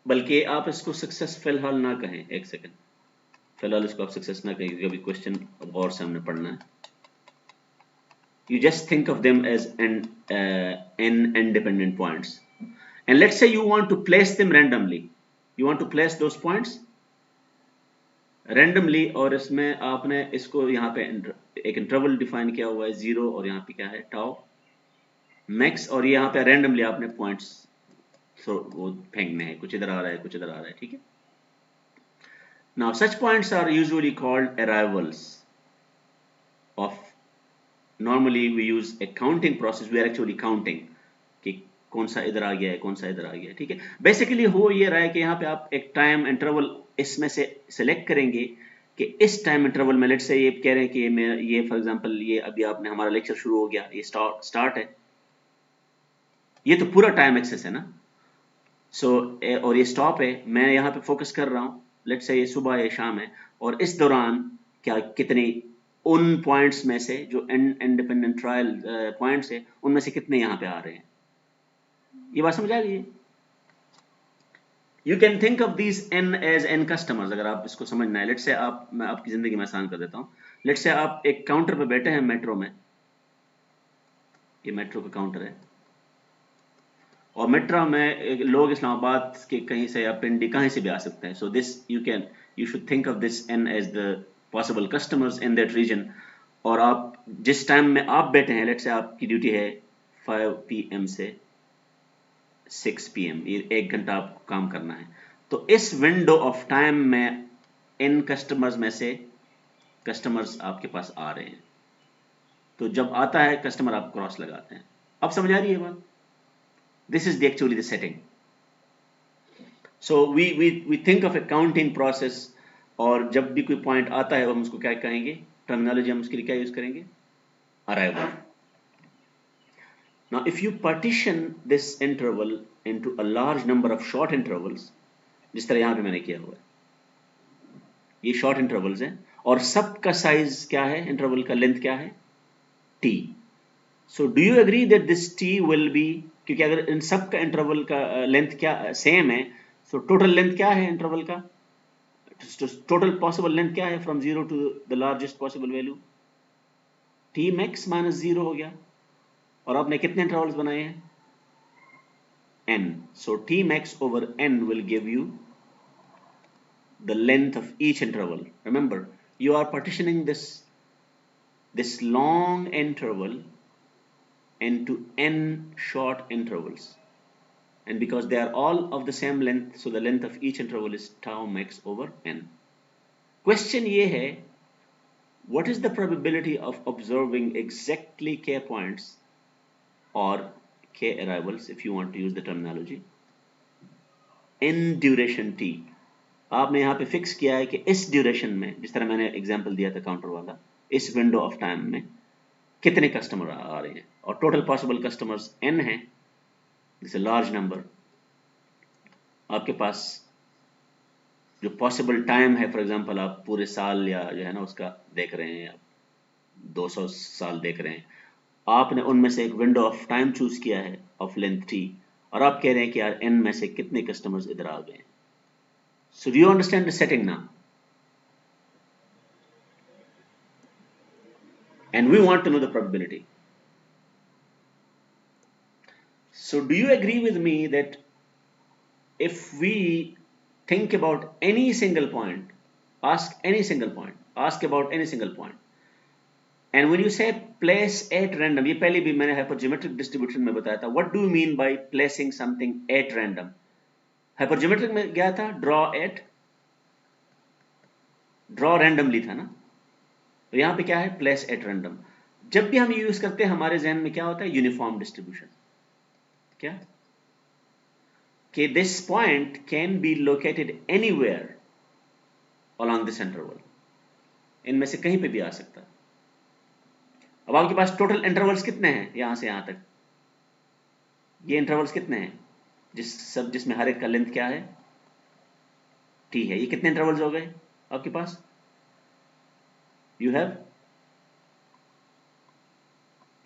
बल्कि आप इसको सक्सेस फिलहाल ना कहें, एक सेकंड, फिलहाल इसको आप सक्सेस ना कहें क्योंकि अभी क्वेश्चन गौर से हमने पढ़ना है. You just think of them as n independent points, and let's say you want to place them randomly. You want to place those points randomly, और इसमें आपने इसको यहाँ पे एक इंटरवल डिफाइन किया हुआ है 0 और यहाँ पे क्या है tau max, और यहाँ पे randomly आपने पॉइंट्स वो फेंकने हैं, कुछ इधर आ रहा है कुछ इधर आ रहा है. ठीक है. Now such points are usually called arrivals of, normally we use a counting process. We are actually counting कि कौन सा इधर आ गया है कौन सा इधर आ गया है. ठीक है. बेसिकली हो ये रहा है कि यहाँ पे आप एक टाइम इंटरवल इसमें से सिलेक्ट करेंगे कि इस टाइम इंटरवल में, लेट्स से ये कह रहे हैं कि ये फॉर एग्जांपल ये अभी आपने हमारा लेक्चर शुरू हो गया, ये स्टार्ट है, ये तो पूरा टाइम एक्सेस है ना. सो और ये स्टॉप है, मैं यहाँ पे फोकस कर रहा हूँ, लेट्स से ये सुबह या शाम है, और इस दौरान क्या कितने उन पॉइंट्स में से जो इंडिपेंडेंट ट्रायल पॉइंट्स है उनमें से कितने यहाँ पे आ रहे हैं. ये बात समझ आ गई है? You can think of these n as n customers. अगर आप इसको समझना है, लेट्स से मैं आपकी जिंदगी में आसान कर देता हूँ. लेट्स से आप एक काउंटर पे बैठे हैं मेट्रो में, ये मेट्रो का काउंटर है, और मेट्रो में लोग इस्लामाबाद के कहीं से या पिंडी कहीं से भी आ सकते हैं. So this you should think of this n as the possible customers in that region. और आप जिस टाइम में आप बैठे हैं, लेट्स से आपकी ड्यूटी है 5 PM से 6 PM, ये 1 घंटा आपको काम करना है. तो इस विंडो ऑफ टाइम में इन कस्टमर्स में से कस्टमर्स आपके पास आ रहे हैं. तो जब आता है कस्टमर आप क्रॉस लगाते हैं. अब समझ आ रही है बात? This is actually the setting. So we think of a counting process, और जब भी कोई पॉइंट आता है हम उसको क्या कहेंगे, टर्मिनोलॉजी हम उसके लिए क्या यूज करेंगे, arrival. Now if you partition this interval into a large number of short intervals, जिस तरह यहाँ पे मैंने किया हुआ है, ये शॉर्ट इंटरवल्स हैं और सब का साइज क्या है, इंटरवल का लेंथ क्या है, t. So do you agree that this t will be, क्योंकि अगर इन सब का इंटरवल का लेंथ क्या सेम है, तो टोटल लेंथ क्या है इंटरवल का, टोटल पॉसिबल लेंथ क्या है from 0 to the largest possible value, t max minus 0 हो गया. और आपने कितने इंटरवल्स बनाए हैं, n. So t max over n will give you the length of each interval. Remember, you are partitioning this long interval into n short intervals, and because they are all of the same length, so the length of each interval is tau max over n. Question ये है, what is the probability of observing exactly k points or k arrivals, if you want to use the terminology, in duration t. आपने यहाँ पे फिक्स किया है कि इस ड्यूरेशन में, जिस तरह मैंने एग्जांपल दिया था काउंटर वाला, इस विंडो ऑफ टाइम में कितने कस्टमर आ रहे हैं, और टोटल पॉसिबल कस्टमर्स n हैं, दिस लार्ज नंबर. आपके पास जो पॉसिबल टाइम है, फॉर एग्जांपल आप पूरे साल या जो है ना उसका देख रहे हैं, आप 200 साल देख रहे हैं, आपने उनमें से एक विंडो ऑफ टाइम चूज किया है ऑफ लेंथ t, और आप कह रहे हैं कि यार n में से कितने कस्टमर्स इधर आ गए. So do you understand the setting now? And we want to know the probability. So do you agree with me that if we think about any single point, ask about any single point, and when you say place at random, ये पहले भी मैंने hypergeometric distribution में बताया था, what do you mean by placing something at random? हाइपरज्योमेट्रिक में गया था, draw at ड्रॉ रैंडमली था ना, तो यहाँ पे क्या है, प्लेस एट रैंडम। जब भी हम ये यूज करते हैं हमारे जहन में क्या होता है, यूनिफॉर्म डिस्ट्रीब्यूशन। क्या कि this point can be located anywhere along this interval, इनमें से कहीं पे भी आ सकता है। अब आपके पास टोटल इंटरवल्स कितने हैं यहां से यहां तक, ये इंटरवल्स कितने हैं जिसमें हर एक का लेंथ क्या है, t है। ये कितने इंटरवल्स हो गए आपके पास, यू हैव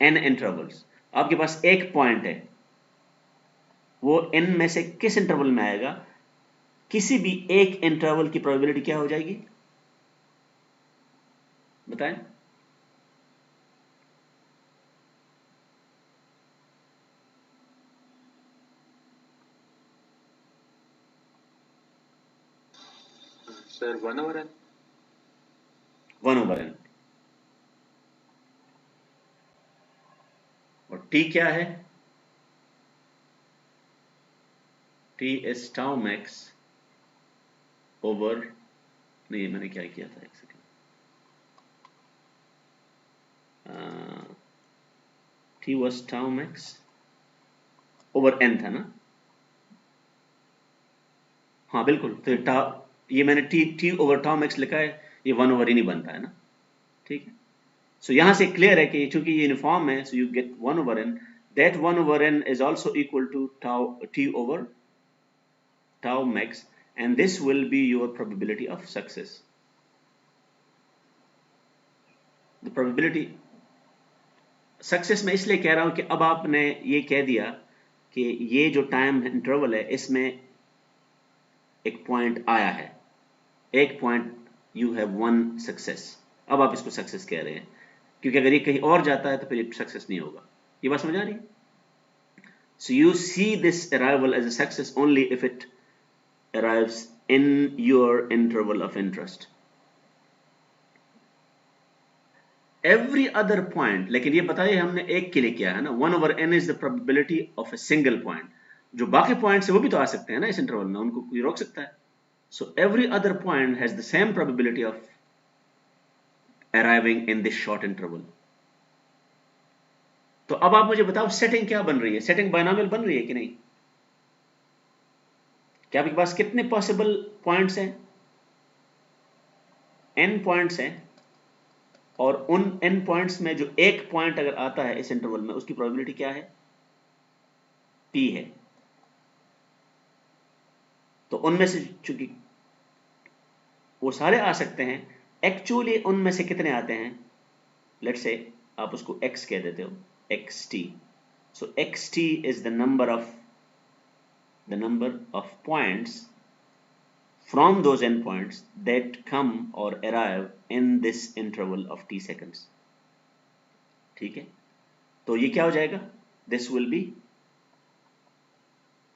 n इंटरवल्स। आपके पास एक पॉइंट है, वो n में से किस इंटरवल में आएगा, किसी भी एक इंटरवल की प्रोबेबिलिटी क्या हो जाएगी, बताएं। Sir 1/n। 1/n। और t क्या है, t is tau max over, नहीं मैंने क्या किया था, एक second, t was tau max over n था ना, हाँ बिल्कुल। तो ये मैंने t ओवर tau max लिखा है, ये 1/n ही बनता है ना, ठीक है। सो यहां से क्लियर है कि चूंकि ये यूनिफॉर्म है, so you get 1/n, that 1/n is also equal to t over tau max, and this will be your probability of success. The probability success मैं इसलिए कह रहा हूं कि अब आपने ये कह दिया कि ये जो टाइम इंटरवल है इसमें एक पॉइंट आया है, एक point, you have one success. अब आप इसको सक्सेस कह रहे हैं, क्योंकि अगर ये कहीं और जाता है तो फिर ये सक्सेस नहीं होगा। ये बात समझ आ रही है? So you see this arrival as a success only if it arrives in your interval of interest. Every other point, लेकिन ये बताइए हमने एक के लिए किया है ना, 1/n is the probability of a single point। जो बाकी पॉइंट्स है वो भी तो आ सकते हैं ना इस इंटरवल में, उनको कोई रोक सकता है। So every other point has the same probability of arriving in this short interval. तो अब आप मुझे बताओ सेटिंग क्या बन रही है, सेटिंग बायनोमियल बन रही है कि नहीं? क्या आपके पास कितने पॉसिबल पॉइंट्स हैं, n पॉइंट्स हैं, और उन n पॉइंट्स में जो एक पॉइंट अगर आता है इस इंटरवल में उसकी प्रोबेबिलिटी क्या है, p है। तो उनमें से चूंकि वो सारे आ सकते हैं, एक्चुअली उनमें से कितने आते हैं, लेट्स से आप उसको x कह देते हो, xt। so xt is the number of points from those endpoints that come or arrive in this interval of t seconds। ठीक है, तो ये क्या हो जाएगा, this will be,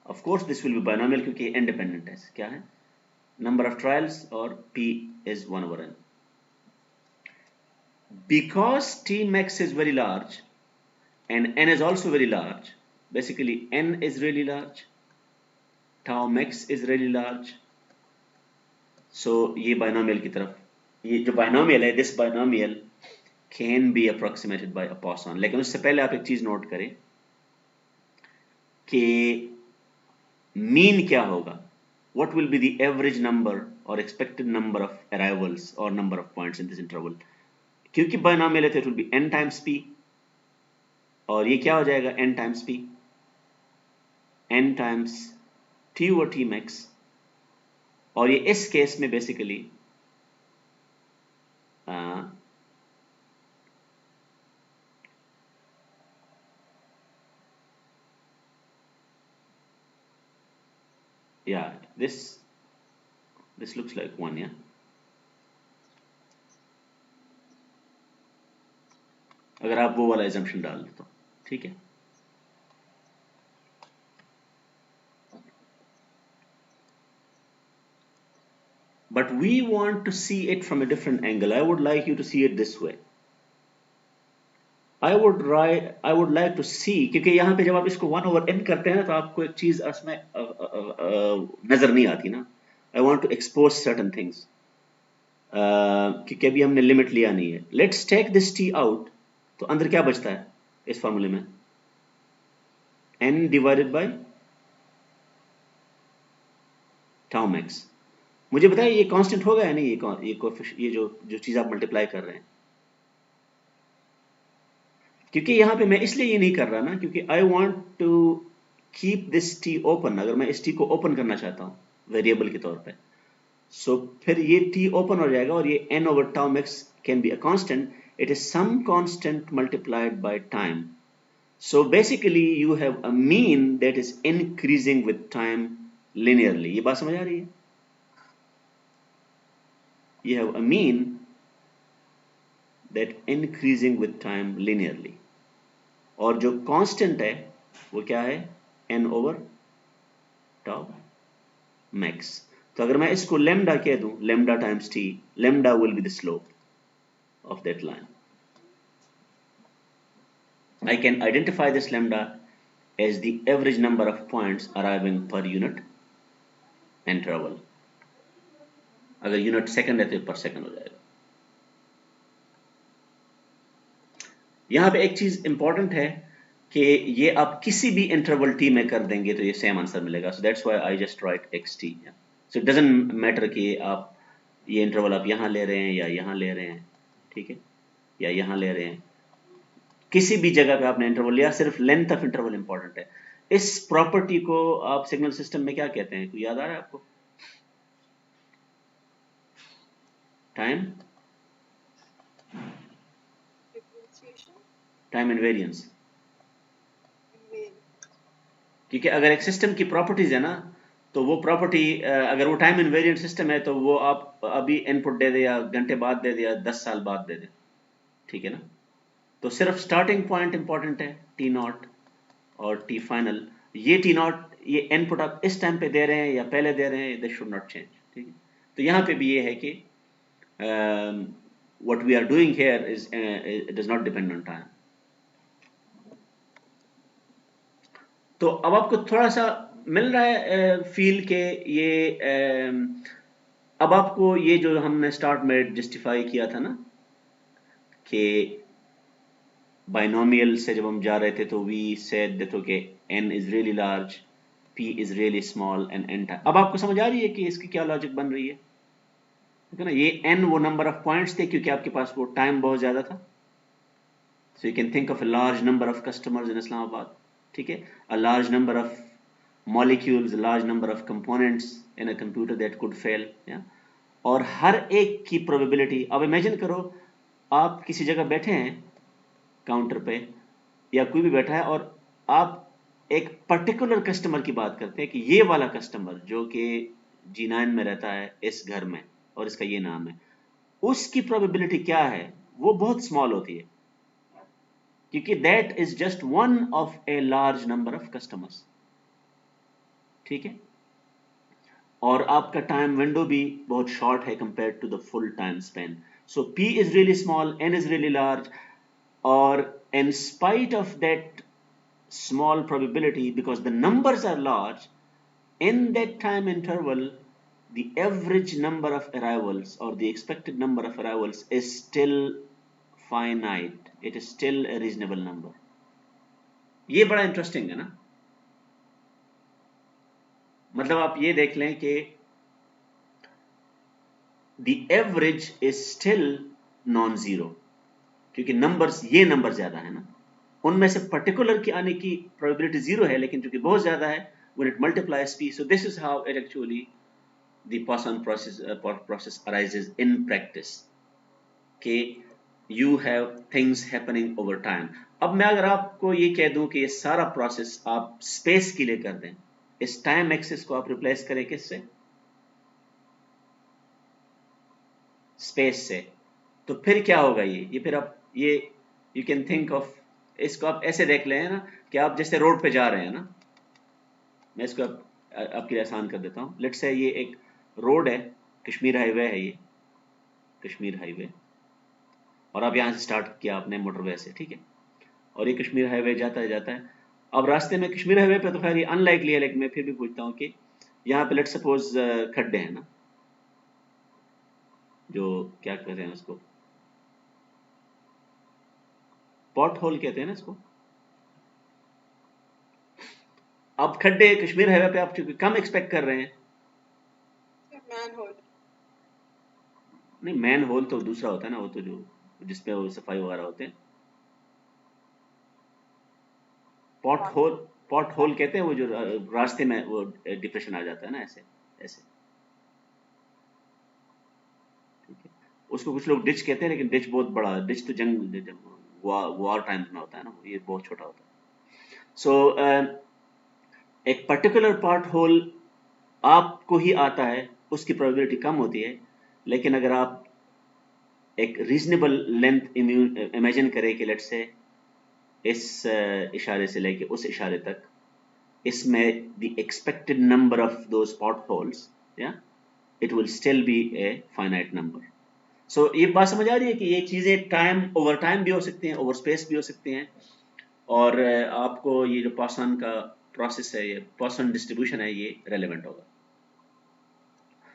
of course this will be binomial क्योंकि independent है। क्या है, number of trials, और p is 1/n। Because t max is very large and n is also very large, basically n is really large, tau max is really large, so ये binomial की तरफ, ये जो binomial है, this binomial can be approximated by a Poisson। लेकिन उससे पहले आप एक चीज नोट करें कि मीन क्या होगा, what will be the average number or expected number of arrivals or number of points in this interval। क्योंकि binomial है तो it will be n times p, और ये क्या हो जाएगा, n times p, n times t over t max, और ये इस केस में basically yeah, this looks like 1, yeah। अगर आप वो वाला assumption डाल दो तो ठीक है। But we want to see it from a different angle। I would like you to see it this way। I would like to see, क्योंकि यहाँ पे जब आप इसको 1/n करते हैं ना तो आपको एक चीज इसमें नजर नहीं आती ना। I want to expose certain things। क्योंकि अभी हमने लिमिट लिया नहीं है। Let's take this T out, तो अंदर क्या बचता है इस फॉर्मूले में? n divided by tau max. मुझे बताइए ये कांस्टेंट होगा या नहीं? ये जो चीज आप मल्टीप्लाई कर रहे हैं, क्योंकि यहाँ पे मैं इसलिए ये नहीं कर रहा ना, क्योंकि I want to keep this T open. अगर मैं इस टी को ओपन करना चाहता हूँ वेरिएबल के तौर पे, सो फिर ये टी ओपन हो जाएगा और ये n over tau max can be a constant, it is some constant multiplied by time. So basically you have a mean that is increasing with time linearly। ये बात समझ आ रही है? You have a mean that increasing with time linearly, और जो कांस्टेंट है वो क्या है? n over tau max. तो अगर मैं इसको लेमडा कह दूं, lambda times t, lambda will be the slope of that line. I can identify this lambda as the average number of points arriving per unit interval। अगर यूनिट सेकंड है तो पर सेकंड हो जाएगा। यहां पे एक चीज इंपॉर्टेंट है कि ये आप किसी भी इंटरवल t में कर देंगे तो ये सेम आंसर मिलेगा। So that's why I just right xt। So it doesn't matter कि आप ये इंटरवल आप यहां ले रहे हैं या यहां ले रहे हैं, ठीक है, या यहां ले रहे हैं, किसी भी जगह पे आपने इंटरवल लिया, सिर्फ लेंथ ऑफ इंटरवल इंपॉर्टेंट है। इस प्रॉपर्टी को आप सिग्नल सिस्टम में क्या कहते हैं? कोई याद आ रहा है आपको? Time time invariance. क्योंकि अगर एक सिस्टम की प्रॉपर्टीज है ना, तो वो प्रॉपर्टी अगर वो टाइम इनवेरिएंट सिस्टम है तो वो आप अभी इनपुट दे दे या घंटे बाद दे दे या 10 साल बाद दे दे, ठीक है ना। तो सिर्फ स्टार्टिंग पॉइंट इंपॉर्टेंट है, टी नॉट और टी फाइनल। ये टी नॉट, ये इनपुट आप इस टाइम पे दे रहे हैं या पहले दे रहे हैं, दे शुड नॉट चेंज, ठीक है। तो यहाँ पे भी ये है कि what we are doing here is it does not depend on time. तो अब आपको थोड़ा सा मिल रहा है फील के ये अब आपको ये जो हमने स्टार्ट में जस्टिफाई किया था ना कि बाइनोमियल से जब हम जा रहे थे तो we said that okay n is really large, p is really small and n time. अब आपको समझ आ रही है कि इसकी क्या लॉजिक बन रही है, ठीक है ना। ये n वो नंबर ऑफ पॉइंट्स थे क्योंकि आपके पास वो टाइम बहुत ज्यादा था। So you can think of a large number of customers इन इस्लामाबाद, ठीक है, a large number of molecules, a large number of components in a computer that could fail, yeah? और हर एक की प्रोबेबिलिटी, अब इमेजिन करो आप किसी जगह बैठे हैं काउंटर पे या कोई भी बैठा है और आप एक पर्टिकुलर कस्टमर की बात करते हैं कि ये वाला कस्टमर जो कि G9 में रहता है इस घर में और इसका ये नाम है, उसकी प्रोबेबिलिटी क्या है? वो बहुत स्मॉल होती है क्योंकि that is just one of a large number of customers, ठीक है। और आपका टाइम विंडो भी बहुत शॉर्ट है compare to the full time span. So p is really small, n is really large, और in spite of that small probability, because the numbers are large, in that time interval the average number of arrivals or the expected number of arrivals is still finite, it is still a reasonable number। ये बड़ा इंटरेस्टिंग है ना। मतलब आप ये देख लें कि the average is still non-zero, क्योंकि नंबर्स, ये नंबर ज्यादा है ना, उनमें से पर्टिकुलर की आने की प्रोबेबिलिटी जीरो है, लेकिन चूंकि बहुत ज्यादा है when it multiplies p, so this is how it actually the Poisson process arises in practice, कि you have things happening over time। अब मैं अगर आपको ये कह दूं कि ये सारा प्रोसेस आप स्पेस के लिए कर दें, इस टाइम एक्सिस को आप रिप्लेस करें किससे? स्पेस से, तो फिर क्या होगा? ये फिर आप ये यू कैन थिंक ऑफ, इसको आप ऐसे देख लें ना कि आप जैसे रोड पे जा रहे हैं ना, मैं इसको आपके लिए आसान कर देता हूँ। लेट्स से ये एक रोड है, कश्मीर हाईवे है, ये कश्मीर हाईवे, और अब यहाँ से स्टार्ट किया आपने मोटरवे से, ठीक है, और ये कश्मीर हाईवे जाता है। अब रास्ते में कश्मीर हाईवे पे तो खैर ये अनलाइकली है, लेकिन मैं फिर भी पूछता हूँ कि यहाँ पे लेट्स सपोज खड्डे हैं ना, जो क्या कहते हैं उसको, पॉट होल कहते हैं ना इसको। अब खड्डे कश्मीर हाईवे पे आप चूंकि कम एक्सपेक्ट कर रहे हैं, मैन होल। नहीं मैन होल तो दूसरा होता है ना, वो तो जो जिसपे वो सफाई वगैरह होते हैं। पॉट होल, पॉट होल कहते हैं वो जो रास्ते में वो डिप्रेशन आ जाता है ना, ऐसे ऐसे, ठीक है। उसको कुछ लोग डिच कहते हैं, लेकिन डिच बहुत बड़ा, डिच तो जंग वॉर टाइम्स में होता है ना, ये बहुत छोटा होता है। सो एक पर्टिकुलर पॉट होल आपको ही आता है, उसकी प्रोबेबिलिटी कम होती है, लेकिन अगर आप एक रीजनेबल लेंथ इमेजिन करें कि लेट्स से इस इशारे से लेके उस इशारे तक, इसमें द एक्सपेक्टेड नंबर ऑफ दो स्पॉट होल्स, या it will still be a finite number. So ये बात समझ आ रही है कि ये चीज़ें ओवर टाइम भी हो सकती हैं, ओवर स्पेस भी हो सकती हैं, और आपको ये जो पॉसन का प्रोसेस है, ये पॉसन डिस्ट्रीब्यूशन है, ये रेलेवेंट होगा।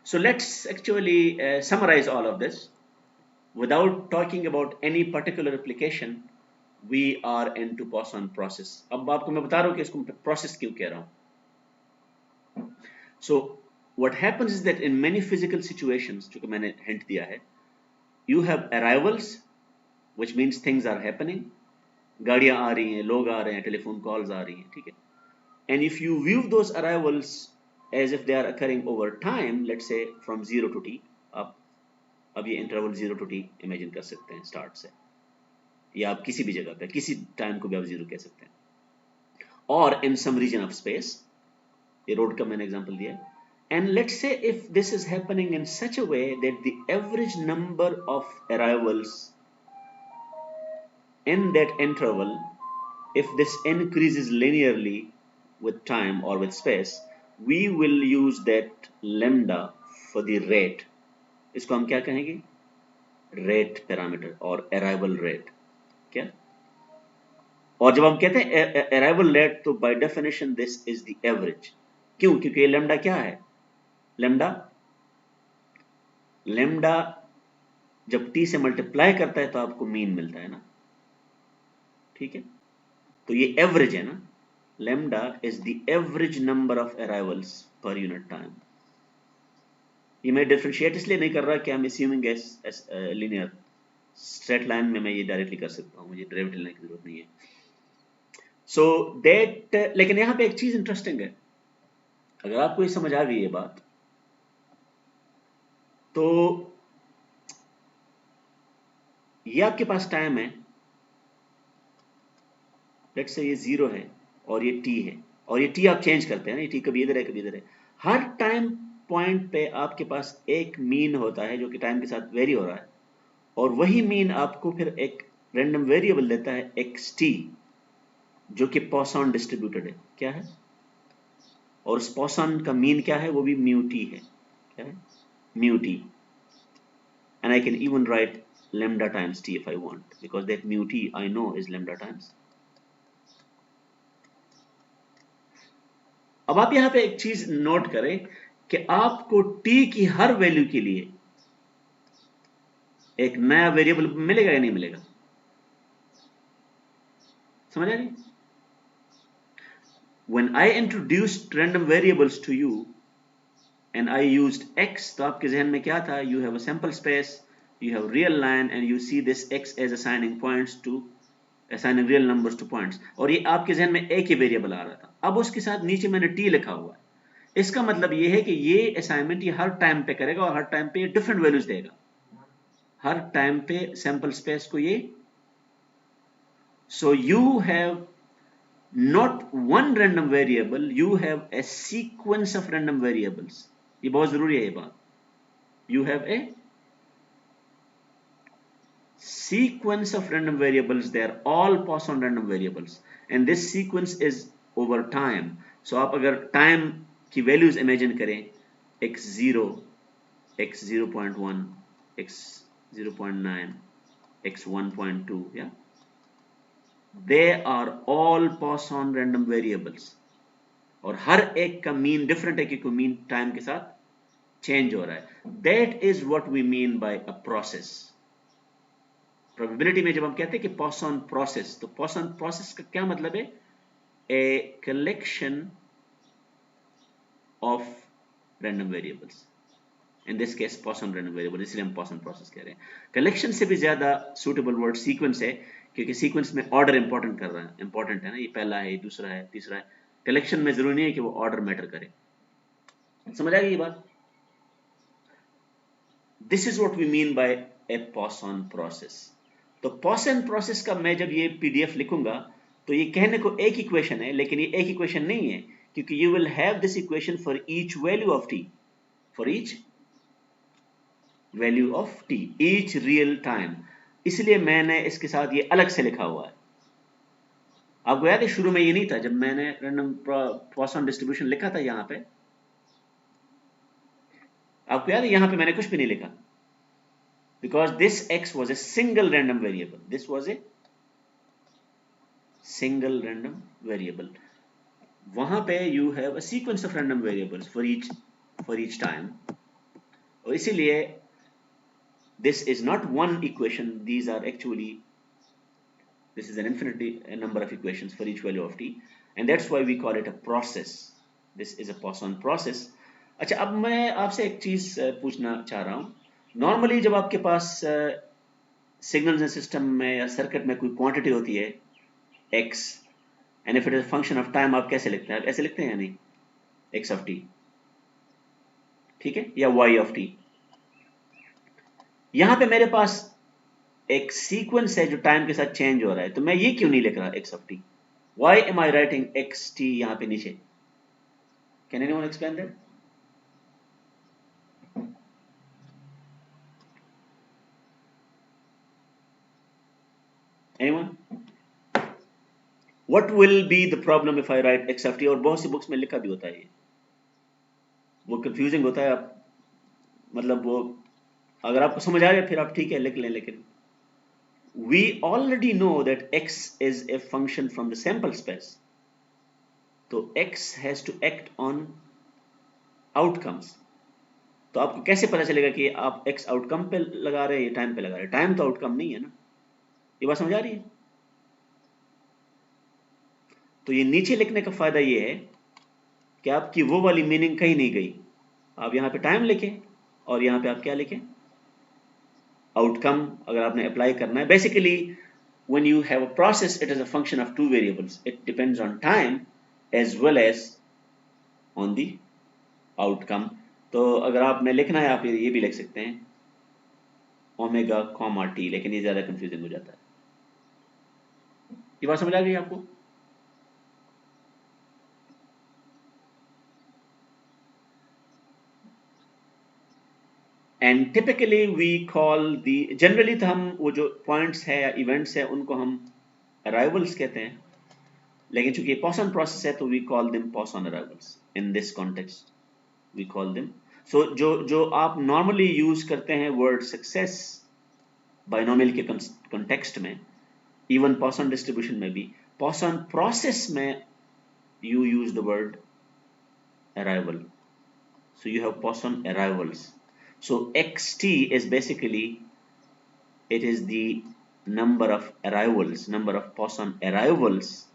So let's actually summarize all of this. Without talking about any particular application, we are into Poisson process. अब आपको मैं बता रहा हूँ कि इसको process क्यों कह रहा हूँ। So what happens is that in many physical situations, जो कि मैंने hint दिया है, you have arrivals, which means things are happening. गाड़ियाँ आ रही हैं, लोग आ रहे हैं, टेलीफोन कॉल्स आ रही हैं, ठीक है। And if you view those arrivals as if they are occurring over time, let's say from 0 to t, अब ये इंटरवल 0 to t इमेजिन कर सकते हैं स्टार्ट से, या आप किसी भी जगह पे किसी टाइम को भी आप 0 कह सकते हैं, और इन सम रीजन ऑफ स्पेस, ये रोड का मैंने एग्जांपल दिया है। And let's say if this is happening in such a way that the average number of arrivals in that interval, if this increases linearly with time or with space, we will use that lambda for the rate. इसको हम क्या कहेंगे, रेट पैरामीटर और अराइवल रेट, क्या। और जब हम कहते हैं अराइवल रेट, तो by definition this is the average. क्यों, क्योंकि ये लैम्डा क्या है, लैम्डा लैम्डा जब टी से मल्टीप्लाई करता है तो आपको मीन मिलता है ना, ठीक है। तो ये एवरेज है ना, lambda is the average number of arrivals per unit time. ये मैं डिफरेंशिएट इसलिए नहीं कर रहा कि I'm assuming as linear straight line में मैं ये डायरेक्टली कर सकता हूँ, मुझे डेरिवेटिव लेने की जरूरत नहीं है। So that लेकिन यहाँ पे एक चीज इंटरेस्टिंग है, अगर आपको ये समझ आ गई ये बात, तो ये आपके पास टाइम है, लेट्स से ये 0 है और ये t है, और ये t आप चेंज करते हैं ना, ये t कभी इधर है कभी इधर है। हर टाइम पॉइंट पे आपके पास एक मीन होता है जो कि टाइम के साथ वेरी हो रहा है, और वही मीन आपको फिर एक रैंडम वेरिएबल देता है xt, जो कि पॉसन डिस्ट्रीब्यूटेड है, क्या है, और उस पॉसन का मीन क्या है, वो भी म्यू टी है, क्या है, mu T. And I can even right lambda times t if I want, because that mu t I know is lambda times. अब आप यहां पे एक चीज नोट करें कि आपको t की हर वैल्यू के लिए एक नया वेरिएबल मिलेगा या नहीं मिलेगा, समझ आ रही। When I introduced random variables to you and I used x, तो आपके जहन में क्या था, you have a sample space, you have real line and you see this x as assigning real numbers to points, और ये आपके जहन में एक ही वेरिएबल आ रहा था। अब उसके साथ नीचे मैंने t लिखा हुआ है, इसका मतलब ये है कि ये असाइनमेंट ये हर टाइम पे करेगा और हर टाइम पे ये डिफरेंट वैल्यूज देगा, हर टाइम पे सैंपल स्पेस को ये। So you have not one random variable, you have a sequence of random variables. ये बहुत जरूरी है ये बात, you have a sequence of random variables, they are all Poisson random variables and this sequence is over time. So आप अगर टाइम की वैल्यूज इमेजिन करें, x0, x0.1, x0.9, x1.2, yeah, they are all Poisson random variables, और हर एक का मीन डिफरेंट है क्योंकि मीन टाइम के साथ चेंज हो रहा है, that is what we mean by a process. Probability में जब हम कहते हैं कि पॉसन प्रोसेस, तो पॉसन प्रोसेस का क्या मतलब है? A collection of random variables, in this case Poisson random variable, इसलिए हम पॉसन प्रोसेस कह रहे हैं। कलेक्शन से भी ज्यादा सूटेबल वर्ड सीक्वेंस है, क्योंकि सीक्वेंस में ऑर्डर इंपॉर्टेंट कर रहा है, इंपॉर्टेंट है ना, ये पहला है, दूसरा है, तीसरा है। कलेक्शन में जरूरी नहीं है कि वो ऑर्डर मैटर करे। समझ आ गई ये बात? This is what we mean by a Poisson process. तो पॉसन प्रोसेस का मैं जब ये पीडीएफ लिखूंगा तो ये कहने को एक इक्वेशन है, लेकिन ये एक इक्वेशन नहीं है, क्योंकि you will have this equation for each value of T, for each value of T, each real time. इसलिए मैंने इसके साथ ये अलग से लिखा हुआ है। आपको याद है शुरू में ये नहीं था, जब मैंने रैंडम पॉसन डिस्ट्रीब्यूशन लिखा था यहाँ पे, आपको याद है यहाँ पे मैंने कुछ भी नहीं लिखा, because this x was a single random variable. This was a single random variable. वहां पे you have a sequence of random variables for each time. और इसीलिए this is not one equation. These are actually, this is an infinite number of equations for each value of t, and that's why we call it a process. This is a Poisson process. अच्छा, अब मैं आपसे एक चीज पूछना चाह रहा हूं। नॉर्मली जब आपके पास सिग्नल्स एंड सिस्टम में या सर्किट में कोई क्वांटिटी होती है x, and if it is function of time, आप कैसे लिखते हैं? आप ऐसे लिखते हैं या नहीं? x ऑफ t, ठीक है, या y ऑफ t। यहां पे मेरे पास एक सीक्वेंस है जो टाइम के साथ चेंज हो रहा है, तो मैं ये क्यों नहीं लिख रहा x of t? Why am I writing xt यहां पे नीचे? Can anyone explain that? Anyone? What will be the problem if I write x of t? और बहुत सी बुक्स में लिखा भी होता है ये, वो कंफ्यूजिंग होता है। आप मतलब वो अगर आपको समझ आ जाए फिर आप ठीक है लिख लें, लेकिन we already know that x is a function from the sample space, तो x has to act on outcomes। तो आपको कैसे पता चलेगा कि आप x आउटकम पे लगा रहे हैं या टाइम पे लगा रहे हैं? टाइम तो आउटकम नहीं है ना। ये बात समझ आ रही है? तो ये नीचे लिखने का फायदा ये है कि आपकी वो वाली मीनिंग कहीं नहीं गई। आप यहाँ पे टाइम लिखें और यहाँ पे आप क्या लिखें? आउटकम। अगर आपने अप्लाई करना है, basically when you have a process, it is a function of two variables. It depends on time as well as on the outcome. तो अगर आपने लिखना है, आप ये भी लिख सकते हैं ओमेगा कॉमा टी, लेकिन ये ज्यादा कंफ्यूजिंग हो जाता है। ये बात समझ आ गई आपको? And typically we call the, generally तो हम वो जो पॉइंट्स है या इवेंट्स है उनको हम अराइवल्स कहते हैं, लेकिन चूंकि पॉसन प्रोसेस है तो we call them Poisson arrivals. In this context we call them. So जो आप नॉर्मली यूज करते हैं वर्ड सक्सेस बाइनोमियल के कॉन्टेक्स्ट में, इवन पॉसन डिस्ट्रीब्यूशन में भी, पॉसन प्रोसेस में you use the word arrival. So you have Poisson arrivals. So xt is basically, it is the number of arrivals, number of Poisson arrivals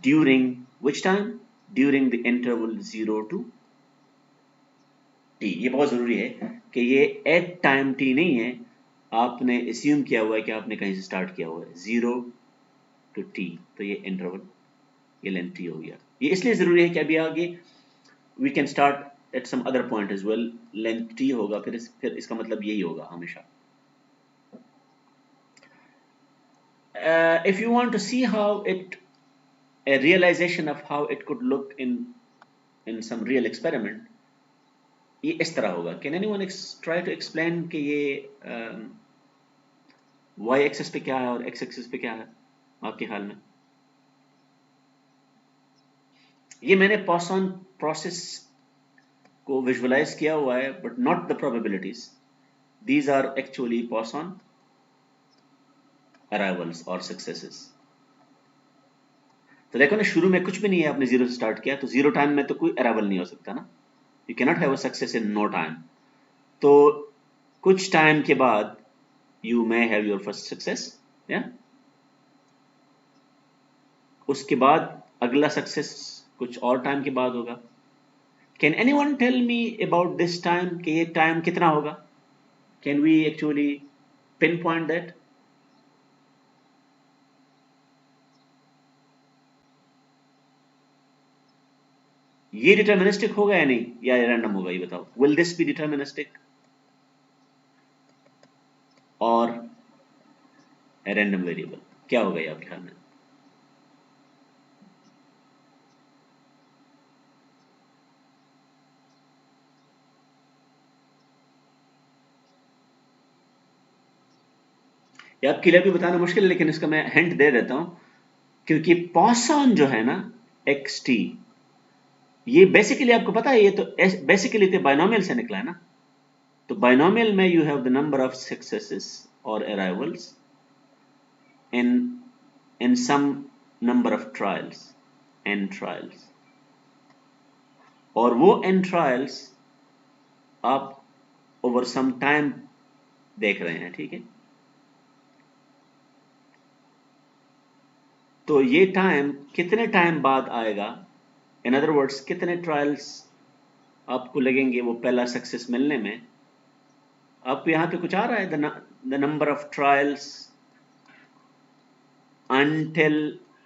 during which time? During the interval 0 to t. ये बहुत जरूरी है कि ये at time t नहीं है, आपने assume किया हुआ है कि आपने कहीं से start किया हुआ है 0 to t, तो ये interval, ये लेंथ t हो गया। ये इसलिए जरूरी है कि अभी आगे we can start at some other point as well, length t होगा, फिर इसका मतलब यही होगा हमेशा। If you want to see how it, a realization of how it could look in some real experiment, ये इस तरह होगा। Can anyone try to explain कि ये y axis पे क्या है और x axis पे क्या है आपके ख्याल में? ये मैंने Poisson process को विजुअलाइज किया हुआ है, but not the probabilities. These are actually Poisson arrivals और सक्सेसेस। तो देखो ना, शुरू में कुछ भी नहीं है, आपने जीरो से स्टार्ट किया, तो जीरो टाइम में तो कोई अराइवल नहीं हो सकता ना। You cannot have a success in no time. तो कुछ टाइम के बाद you may have your first success, yeah? उसके बाद अगला सक्सेस कुछ और टाइम के बाद होगा. Can anyone tell me about this time कि ये टाइम कितना होगा? Can we actually pinpoint that? ये डिटर्मिनिस्टिक होगा या नहीं, या रैंडम होगा, ये बताओ. Will this be deterministic or a random variable? क्या होगा ये आपके ख्याल में? ये आपके लिए भी बताना मुश्किल है, लेकिन इसका मैं हिंट दे देता हूं, क्योंकि पॉइसन जो है ना xt, ये बेसिकली आपको पता है, ये तो बेसिकली तो बाइनोमियल से निकला है ना. तो बाइनोमियल में you have the number of successes और arrivals in some number of trials, n trials, और वो n trials आप over some time देख रहे हैं, ठीक है. तो ये टाइम कितने टाइम बाद आएगा, इन अदर वर्ड्स कितने ट्रायल्स आपको लगेंगे वो पहला सक्सेस मिलने में. आपको यहाँ पे कुछ आ रहा है, the number of trials until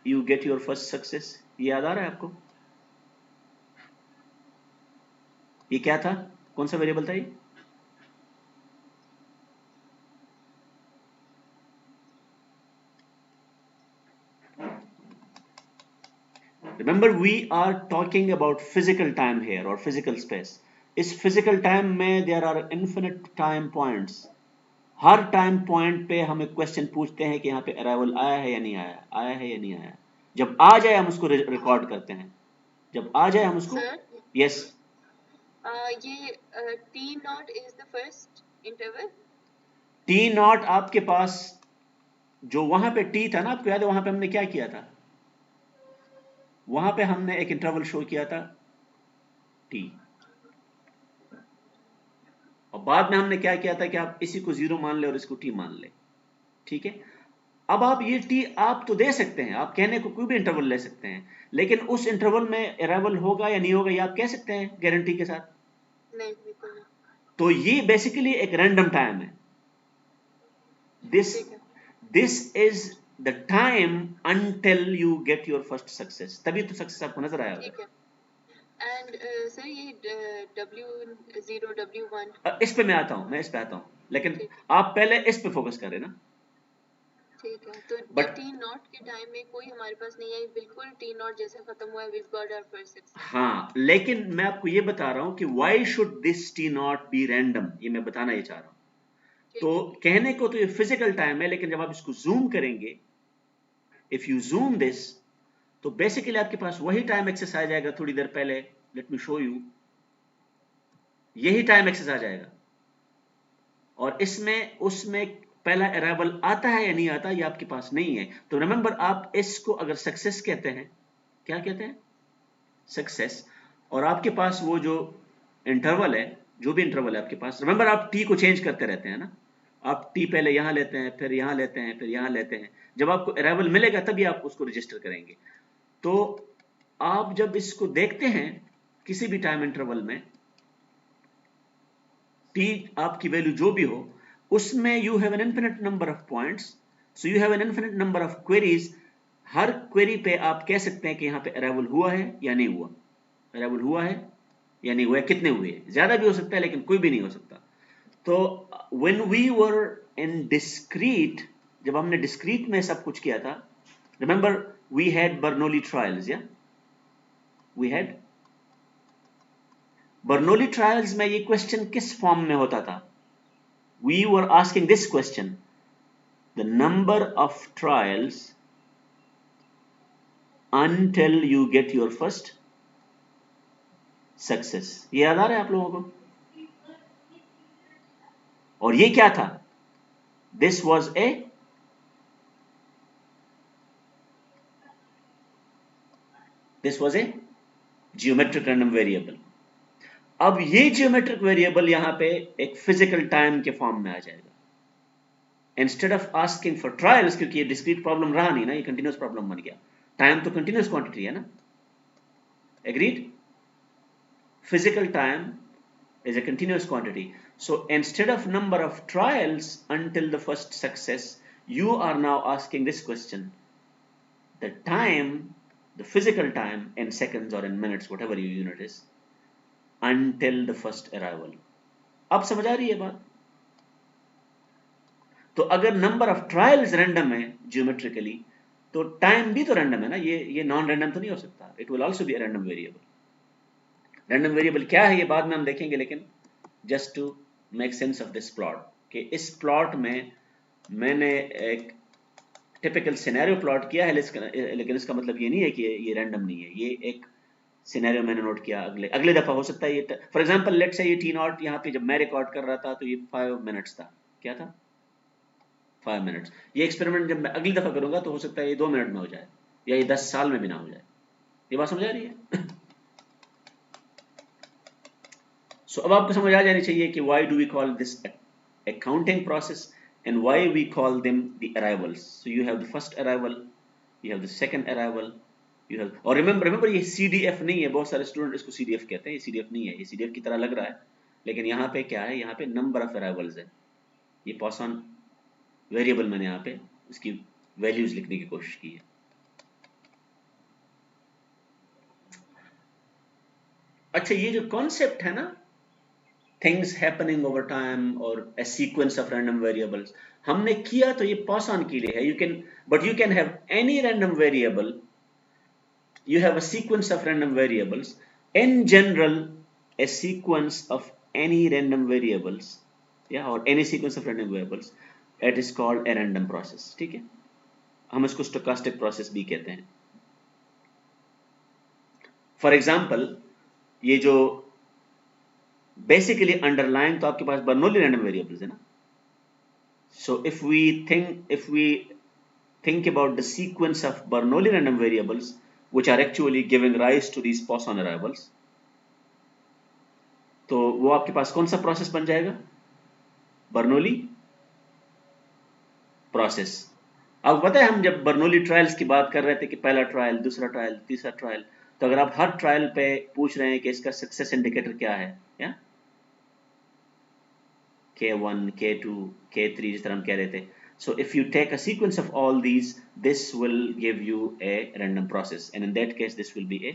you get your first success, ये याद आ रहा है आपको? ये क्या था, कौन सा वेरिएबल था ये? Remember we are talking about physical time here or physical space. इस physical time में there are infinite time points. Her time point पे हम एक क्वेश्चन पूछते हैं कि यहाँ पे अराइवल आया है या नहीं आया, आया है या नहीं आया. जब आ जाए हम उसको रिकॉर्ड करते हैं, जब आ जाए हम उसको. यस, ये T naught is the first interval. T not आपके पास जो वहां पे T था ना, आपको याद है वहां पे हमने क्या किया था? वहां पे हमने एक इंटरवल शो किया था T, और बाद में हमने क्या किया था कि आप इसी को 0 मान ले और इसको T मान ले, ठीक है. अब आप ये T आप तो दे सकते हैं, आप कहने को कोई भी इंटरवल ले सकते हैं, लेकिन उस इंटरवल में अराइवल होगा या नहीं होगा ये आप कह सकते हैं गारंटी के साथ? नहीं, बिल्कुल नहीं. तो ये बेसिकली एक रैंडम टाइम है. This is the time until you get your first success. तभी तो सक्सेस आपको नजर आया होगा. एंड सर ये W0 W1, इस पे मैं आता हूं, लेकिन आप पहले इस पे फोकस करें ना. ठीक है. तो But, T नॉट के टाइम में कोई हमारे पास नहीं है, बिल्कुल T नॉट जैसे खत्म हुआ है, we've got our first success. हाँ, लेकिन मैं आपको ये बता रहा हूं कि why should this T not be random, ये मैं बताना ये चाह रहा हूं. तो कहने को तो ये फिजिकल टाइम है, लेकिन जब आप इसको जूम करेंगे, इफ यू जूम दिस, तो बेसिकली आपके पास वही टाइम एक्सेस आ जाएगा थोड़ी देर पहले. Let me show you. यही टाइम एक्सेस आ जाएगा, और इसमें उसमें पहला अराइवल आता है या नहीं आता ये आपके पास नहीं है. तो रिमेंबर, आप इसको अगर सक्सेस कहते हैं, क्या कहते हैं? सक्सेस. और आपके पास वो जो इंटरवल है, जो भी इंटरवल है आपके पास, रिमेंबर आप टी को चेंज करते रहते हैं ना. आप टी पहले यहां लेते हैं, फिर यहां लेते हैं, फिर यहां लेते हैं. जब आपको अराइवल मिलेगा तभी आप उसको रजिस्टर करेंगे. तो आप जब इसको देखते हैं किसी भी टाइम इंटरवल में, टी आपकी वैल्यू जो भी हो, उसमें you have an infinite number of points, so you have an infinite number of queries. Her query पे आप कह सकते हैं कि यहाँ पे अराइवल हुआ है या नहीं हुआ, अराइवल हुआ है या नहीं हुआ है, कितने हुए. ज्यादा भी हो सकता है, लेकिन कोई भी नहीं हो सकता. तो when we were in discrete, जब हमने डिस्क्रीट में सब कुछ किया था, remember we had Bernoulli trials, या वी हैड बर्नौली ट्रायल्स में ये क्वेश्चन किस फॉर्म में होता था? We were asking this question, the number of trials until you get your first success. ये याद आ रहा है आप लोगों को? और ये क्या था? This was a geometric random variable. अब ये जियोमेट्रिक वेरिएबल यहां पे एक फिजिकल टाइम के फॉर्म में आ जाएगा, instead of asking for trials, क्योंकि ये डिस्क्रीट प्रॉब्लम रहा नहीं ना, ये कंटिन्यूस प्रॉब्लम बन गया। टाइम तो कंटिन्यूस क्वांटिटी है ना, agreed? Physical time is a continuous quantity. So instead of number of trials until the first success, you are now asking this question: the time, the physical time in seconds or in minutes, whatever your unit is, until the first arrival. अब समझ आ रही है बात? तो अगर नंबर ऑफ ट्रायल्स रैंडम है जियोमेट्रिकली, तो टाइम भी तो रैंडम है ना, ये नॉन रैंडम तो नहीं हो सकता, it will also be a random variable. Random variable क्या है ये बाद में हम देखेंगे, लेकिन just to make sense of this plot, कि इस प्लॉट में मैंने एक टिपिकल सिनेरियो प्लॉट किया है, लेकिन इसका मतलब ये नहीं है कि ये रैंडम नहीं है, ये एक सिनेरियो मैंने नोट किया। अगले दफा हो सकता है ये, फॉर एग्जांपल लेट्स से ये टी नॉट यहाँ पे जब मैं रिकॉर्ड कर रहा था तो ये 5 मिनट्स था, क्या था, 5 मिनट्स। ये एक्सपेरिमेंट जब मैं अगली दफा करूंगा तो हो सकता है ये 2 मिनट में हो जाए, या ये 10 साल में भी ना हो जाए। ये बात समझ आ रही है? So अब आपको समझ आ जानी चाहिए कि why do we call this accounting process and why we call them the arrivals. So you have the first arrival, you have the second arrival, you have, और remember ये CDF नहीं है, बहुत सारे स्टूडेंट इसको CDF कहते हैं, ये CDF नहीं है, ये CDF की तरह लग रहा है, लेकिन यहाँ पे क्या है, यहाँ पे नंबर ऑफ अराइवल्स है। ये पॉसॉन वेरिएबल मैंने यहाँ पे इसकी वैल्यूज लिखने की कोशिश की है। अच्छा, ये जो कॉन्सेप्ट है ना, things happening over time or a sequence of random variables, हमने किया तो ये Poisson के लिए है। but you can have any random variable, you have a sequence of random variables. In general, a sequence of any random variables, yeah, or any sequence of random variables, it is called a random process, ठीक है? हम इसको stochastic process भी कहते हैं। For example, ये जो बेसिकली अंडरलाइन तो आपके पास बर्नौली रैंडम वेरिएबल्स है ना। So if we think about the sequence of Bernoulli random variables which are actually giving rise to these Poisson arrivals, तो वो आपके पास कौन सा प्रोसेस बन जाएगा, बर्नौली प्रोसेस। अब पता है हम जब बर्नौली ट्रायल्स की बात कर रहे थे कि पहला ट्रायल, दूसरा ट्रायल, तीसरा ट्रायल, तो अगर आप हर ट्रायल पे पूछ रहे हैं कि इसका सक्सेस इंडिकेटर क्या है, या K1, K2, K3 जिस तरह हम कह रहे थे, so if you take a sequence of all these, this will give you a random process, and in that case this will be a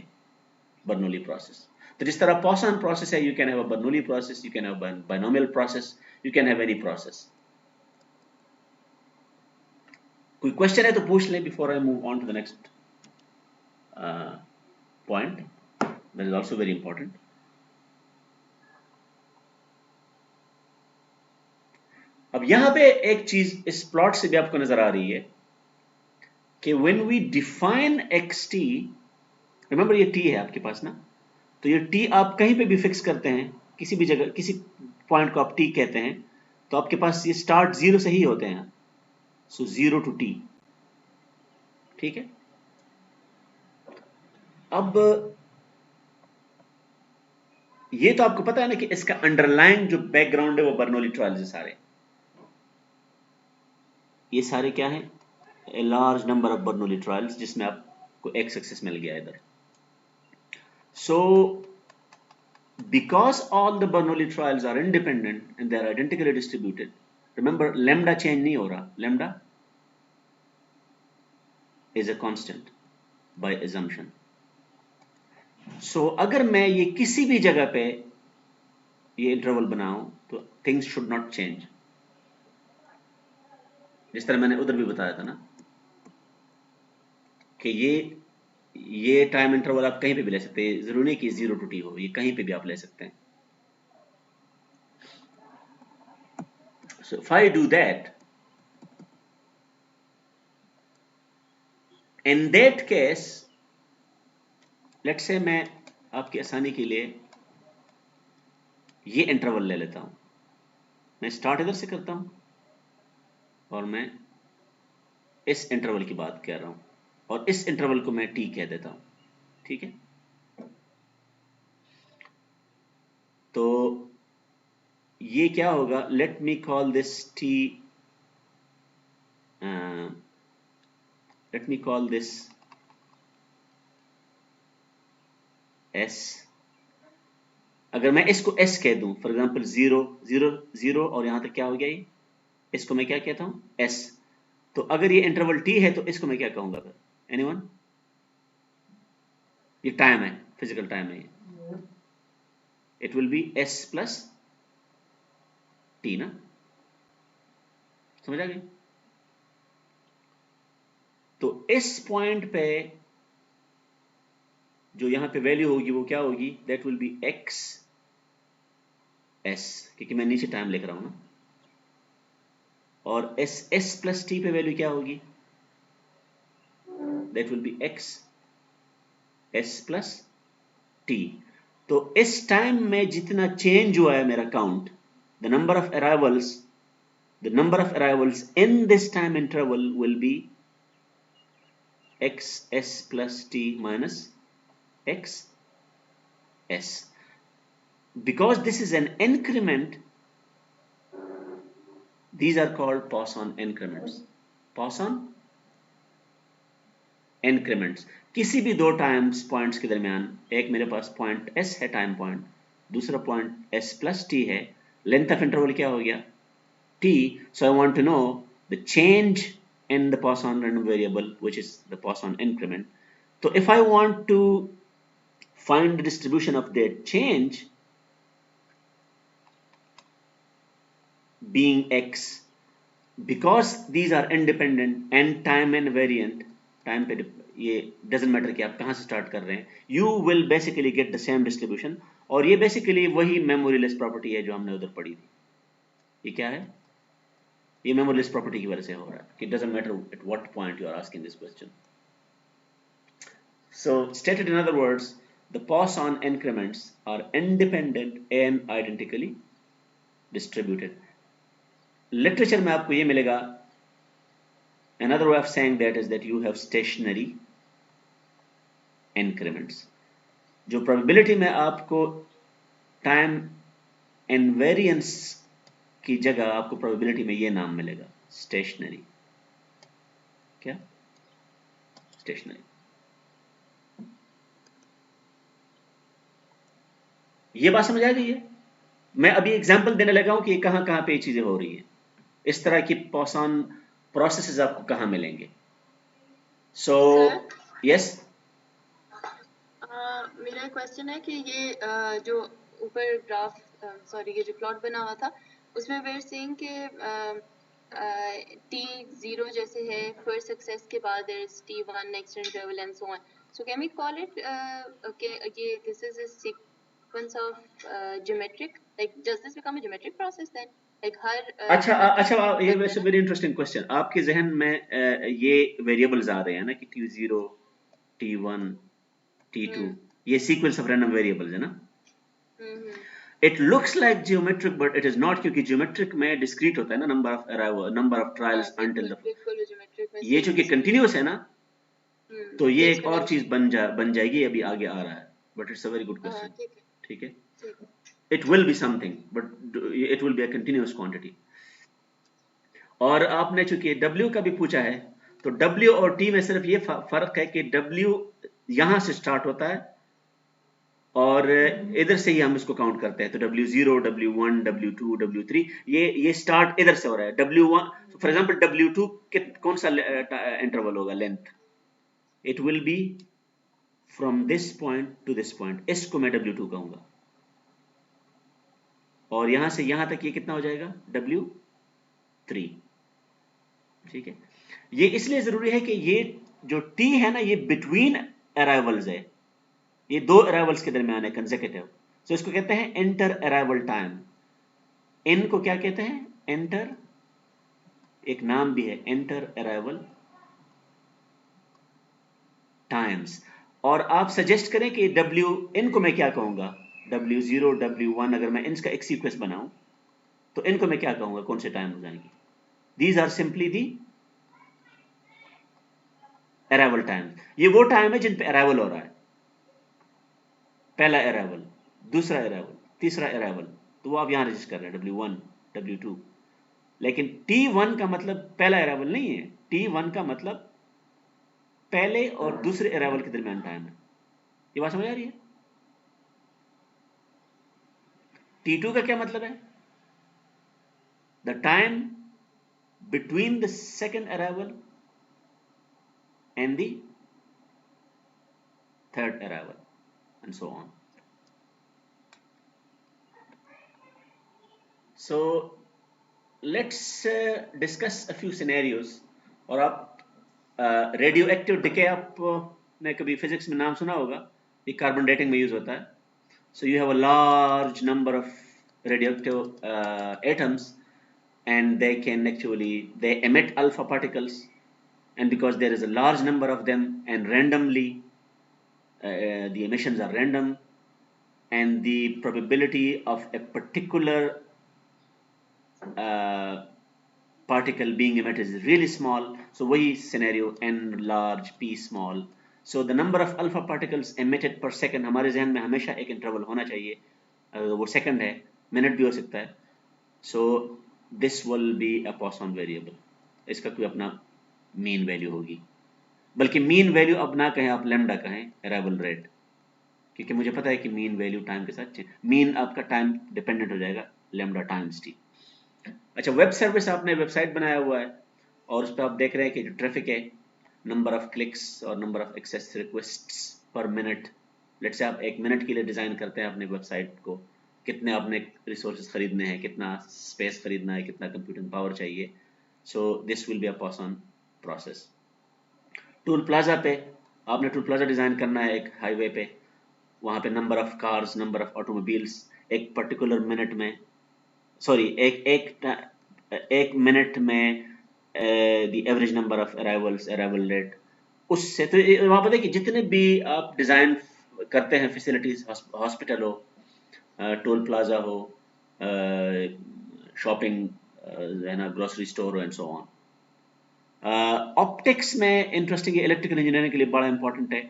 Bernoulli process. तो जिस तरह Poisson process है, you can have a Bernoulli process, you can have a binomial process, you can have any process. कोई क्वेश्चन है तो पूछ लें before I move on to the next point, that is also very important. अब यहां पे एक चीज इस प्लॉट से भी आपको नजर आ रही है कि when we define xt, remember ये t है आपके पास ना, तो ये t आप कहीं पे भी फिक्स करते हैं, किसी भी जगह, किसी पॉइंट को आप t कहते हैं, तो आपके पास ये स्टार्ट 0 से ही होते हैं, सो 0 to t, ठीक है। अब ये तो आपको पता है ना कि इसका अंडरलाइन जो बैकग्राउंड है वो बर्नौली ट्रायल्स है सारे, ये सारे क्या है, a large number of Bernoulli trials, जिसमें आपको एक सक्सेस मिल गया इधर। So because all the Bernoulli trials are independent and they are identically distributed, remember lambda change नहीं हो रहा, lambda is a constant by assumption. So अगर मैं ये किसी भी जगह पे ये इंटरवल बनाऊं तो things should not change, जिस तरह मैंने उधर भी बताया था ना कि ये टाइम इंटरवल आप कहीं पे भी ले सकते हैं, जरूरी नहीं कि 0 to t हो, ये कहीं पे भी आप ले सकते हैं। So if I do that, in that case, let's say मैं आपकी आसानी के लिए ये इंटरवल ले लेता हूं, मैं स्टार्ट इधर से करता हूं और मैं इस इंटरवल की बात कर रहा हूं और इस इंटरवल को मैं t कह देता हूं, ठीक है। तो ये क्या होगा, let me call this T, let me call this S. अगर मैं इसको एस कह दूं, फॉर एग्जांपल 0 0 0 और यहां तक क्या हो गया, ये इसको मैं क्या कहता हूं, एस। तो अगर ये इंटरवल टी है तो इसको मैं क्या कहूंगा फिर, एनीवन? ये टाइम है, फिजिकल टाइम है ये, it will B S plus T ना, समझ आ गई? तो इस पॉइंट पे जो यहां पे वैल्यू होगी वो क्या होगी, that will be x S, क्योंकि मैं नीचे टाइम लिख रहा हूं ना, और एस एस प्लस टी पे वैल्यू क्या होगी, that will be x S plus T. तो इस टाइम में जितना चेंज हुआ है मेरा count, the number of arrivals, the number of arrivals in this time interval will be xs plus t minus xs. Because this is an increment, these are called Poisson increments. Poisson increments. किसी भी दो टाइम्स पॉइंट्स के दरमियान, एक मेरे पास पॉइंट s है टाइम पॉइंट, दूसरा पॉइंट s plus t है, लेंथ ऑफ इंटरवल क्या हो गया, t. So I want to know the change in the Poisson random variable, which is the Poisson increment. So if I want to find the distribution of their change being x, because these are independent and time invariant, time पे ये doesn't matter कि आप कहाँ से start कर रहे हैं, you will basically get the same distribution. और ये basically वही memoryless property है जो हमने उधर पढ़ी थी। ये क्या है, ये memoryless property की वजह से हो रहा है कि it doesn't matter at what point you are asking this question. So stated in other words, the Poisson increments are independent and identically distributed. Literature में आपको ये मिलेगा, another way of saying that is that you have stationary increments. जो probability में आपको time invariance की जगह आपको probability में ये नाम मिलेगा, stationary. क्या? Stationary. ये बात समझ आ गई है? मैं अभी एग्जाम्पल देने लगा हूं कि कहां कहां पे ये चीजें हो रही है, इस तरह की पॉसन प्रोसेसेस आपको कहां मिलेंगे। सो यस, मेरा क्वेश्चन है कि ये जो ऊपर ग्राफ, सॉरी ये जो प्लॉट बना हुआ था उसमें वेर सेइंग कि t0 जैसे है फर्स्ट सक्सेस के बाद there is t1 next interval and so on, so can we call it okay ये this is a sequence of geometric, like does this become a geometric process then, like हर अच्छा ये वैसे वेरी इंटरेस्टिंग क्वेश्चन। आपके जहन में ये वेरिएबल्स आ रहे हैं ना कि t0 t1 t2, ये सीक्वेंस ऑफ रैंडम वेरिएबल्स है ना। It looks like geometric but it is not, क्योंकि जियोमेट्रिक में डिस्क्रीट होता है ना, number of arrival, number of trials until the, ये चूंकि कंटिन्यूअस है ना, तो ये एक और चीज बन जाएगी, अभी आगे आ रहा है, but it's a very good question. ठीक है, it will be something but it will be a continuous quantity. और आपने चूंकि W का भी पूछा है, तो W और T में सिर्फ ये फर्क है कि W यहां से स्टार्ट होता है और इधर से ही हम इसको काउंट करते हैं, तो W0 W1 W2 W3 ये स्टार्ट इधर से हो रहा है। W1 फॉर एग्जांपल W2 कौन सा इंटरवल होगा, length, it will B from this point two this point, इसको मैं W2 कहूंगा, और यहां से यहां तक ये कितना हो जाएगा, W3। ठीक है, ये इसलिए जरूरी है कि ये जो T है ना, ये बिटवीन अराइवल्स है, ये दो अराइवल्स के दरमियान है, कंसेक्यूटिव, सो इसको कहते हैं इंटर अराइवल टाइम। इन को क्या कहते हैं, इंटर, एक नाम भी है इंटर अराइवल टाइम्स। और आप सजेस्ट करें कि W इनको मैं क्या कहूंगा, W0 W1, अगर मैं इनका एक सीक्वेंस बनाऊं तो इनको मैं क्या कहूंगा, कौन से टाइम हो जाएंगे, these are simply the arrival time. ये वो टाइम है जिन पे अराइवल हो रहा है, पहला अराइवल, दूसरा अराइवल, तीसरा अराइवल, तो वो आप यहाँ रजिस्टर कर रहे हैं W1 W2, लेकिन T1 का मतलब पहला अराइवल नहीं है, T1 का मतलब पहले और दूसरे अराइवल के दरमियान टाइम है। ये बात समझ आ रही है? T2 का क्या मतलब है? The time between the second arrival and the third arrival and so on. So let's discuss a few scenarios। और आप रेडियो एक्टिव डिके आपने कभी फिजिक्स में नाम सुना होगा, ये कार्बन डेटिंग में यूज होता है। So you have a large number of radioactive atoms, and they can actually they emit alpha particles, and because there is a large number of them and randomly the emissions are random, and the probability of a particular particle being emitted is really small, so वही scenario n large p small, so the number of alpha particles emitted per second, हमारे जहन में हमेशा एक इंटरवल होना चाहिए, वो सेकंड है, मिनट भी हो सकता है। so this will be a Poisson variable, इसका कोई अपना मीन वैल्यू होगी, बल्कि मीन वैल्यू अब ना कहें आप, लैम्डा कहें अराइवल रेट, क्योंकि मुझे पता है कि मीन वैल्यू टाइम के साथ मीन आपका टाइम डिपेंडेंट हो जाएगा लैम्डा टाइम्स टी। अच्छा, वेब सर्विस आपने वेबसाइट बनाया हुआ है और उस पर आप देख रहे हैं कि जो ट्रैफिक है, नंबर ऑफ क्लिक्स और number of access requests per minute, let's say आप 1 मिनट के लिए डिज़ाइन करते हैं अपने वेबसाइट को, कितने आपने रिसोर्सेज खरीदने हैं, कितना स्पेस खरीदना है, कितना कंप्यूटिंग पावर चाहिए, so this will be a Poisson process. Toll plaza पे आपने टूल प्लाजा डिज़ाइन करना है एक हाईवे पे, वहाँ पे number of cars, number of automobiles एक पर्टिकुलर मिनट में, सॉरी एक मिनट में the average number of arrival rate, उससे तो वहाँ पर देखिए जितने भी आप डिज़ाइन करते हैं फैसिलिटीज, हॉस्पिटल हो, टोल प्लाजा हो, शॉपिंग है ना, ग्रोसरी स्टोर हो एंड सो ऑन। ऑप्टिक्स में इंटरेस्टिंग, इलेक्ट्रिकल इंजीनियरिंग के लिए बड़ा इंपॉर्टेंट है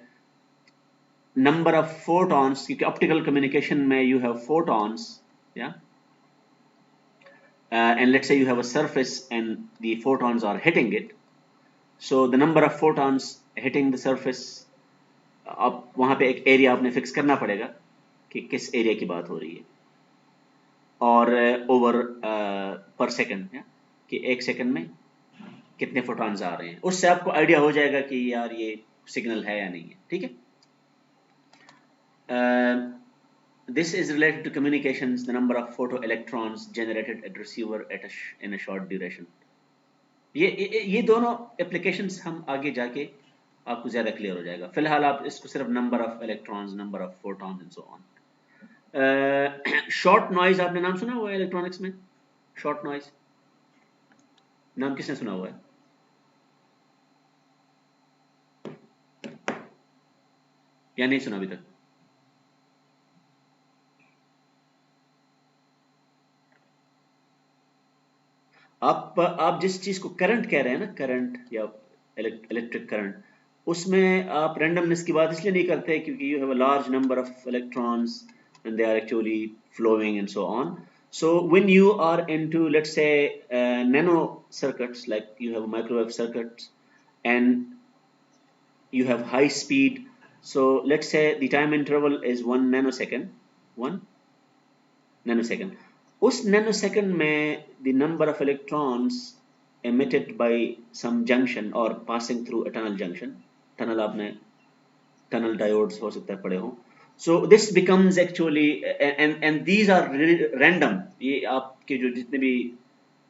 नंबर ऑफ फोटॉन्स, क्योंकि ऑप्टिकल कम्युनिकेशन में यू हैव फोटॉन्स, या and let's say you have a surface and the photons are hitting it, so the number of photons hitting the surface, अब वहाँ पे एक एरिया आपने फिक्स करना पड़ेगा कि किस एरिया की बात हो रही है, और ओवर पर सेकंड, कि 1 सेकंड में कितने फोटॉन्स आ रहे हैं, उससे आपको आइडिया हो जाएगा कि यार ये सिग्नल है या नहीं है, ठीक है। This is related to communications, the number of photoelectrons generated at receiver in a short duration। ये दोनों एप्लीकेशंस हम आगे जाके आपको ज़्यादा क्लियर हो जाएगा, फिलहाल आप इसको सिर्फ number of electrons, number of photons and so on. Short noise आपने नाम सुना हुआ है इलेक्ट्रॉनिक्स में? शॉर्ट नॉइज नाम किसने सुना हुआ है? या नहीं सुना अभी तक? आप जिस चीज को करंट कह रहे हैं ना, करंट या इलेक्ट्रिक करंट, उसमें आप रैंडमनेस की बात इसलिए नहीं करते क्योंकि you have a large number of electrons and they are actually flowing and so on. So when you are into, let's say, nano circuits, like you have microwave circuits and you have high speed, so let's say the time interval is 1 nanosecond, 1 nanosecond, उस nanosecond में the number of electrons emitted by some junction or passing through a tunnel junction, tunnel आपने tunnel diodes हो सकता है पढ़े हो, so this becomes actually and these are random, ये आपके जो जितने भी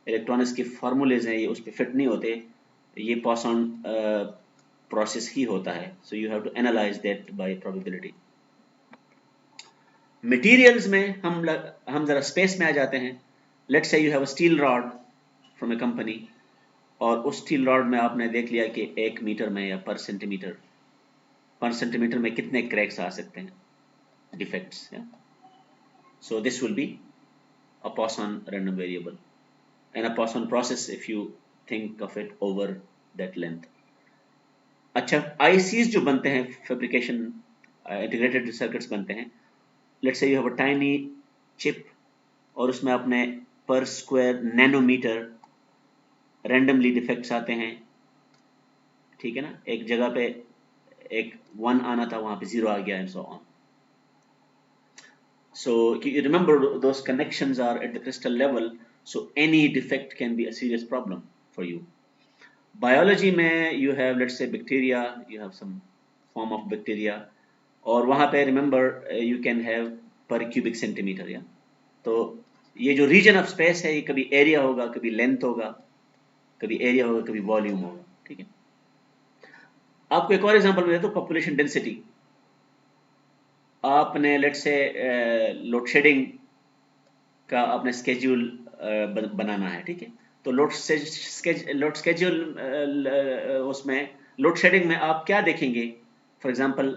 इलेक्ट्रॉनिक्स के फार्मूलेज हैं ये उस पर फिट नहीं होते, ये Poisson प्रोसेस ही होता है, so you have to analyze that by probability। Materials में हम जरा स्पेस में आ जाते हैं। Let's say you have a steel rod from A company, और उस स्टील रॉड में आपने देख लिया कि 1 मीटर में या पर सेंटीमीटर में कितने क्रैक्स आ सकते हैं, defects, so this will be a Poisson random variable and a Poisson process if you think of it over that length। अच्छा, ICs जो बनते हैं, फैब्रिकेशन इंटीग्रेटेड सर्किट्स बनते हैं, let's say you have a tiny chip और उसमें अपने पर स्क्वायर नैनोमीटर रैंडमली डिफेक्ट्स आते हैं, ठीक है ना, एक जगह पे एक 1 आना था वहां पे 0 आ गया and so on. So you remember those connections are at the crystal level, so any defect can be a serious problem for you. Biology में you have let's say bacteria, you have some form of bacteria और वहाँ पे remember you can have per cubic centimeter, या तो ये जो region of space है ये कभी area होगा, कभी length होगा, कभी area होगा, कभी volume होगा, ठीक है. आपको एक और एग्जांपल मैं देता हूँ, पॉपुलेशन डेंसिटी. आपने लेट्स से लोड शेडिंग का आपने स्केड्यूल बनाना है, ठीक है. तो लोड स्केड्यूल उसमें लोड शेडिंग में आप क्या देखेंगे, फॉर एग्जांपल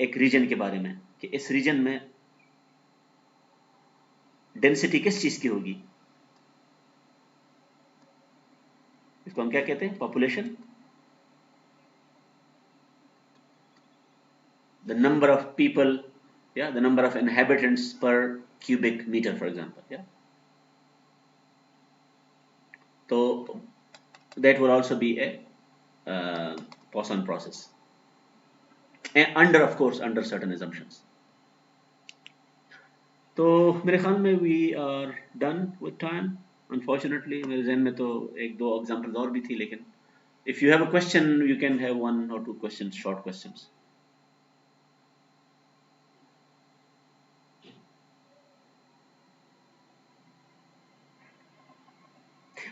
एक रीजन के बारे में कि इस रीजन में डेंसिटी किस चीज की होगी, इसको हम क्या कहते हैं, population, the number of people, yeah, the number of inhabitants per cubic meter, for example, yeah. So that will also be a Poisson process, and under, of course, under certain assumptions. तो मेरे ख्याल में we are done with time. Unfortunately मेरे जहन में तो एक दो एग्जांपल्स और भी थी, लेकिन if you have a question you can have 1 or 2 questions, short questions.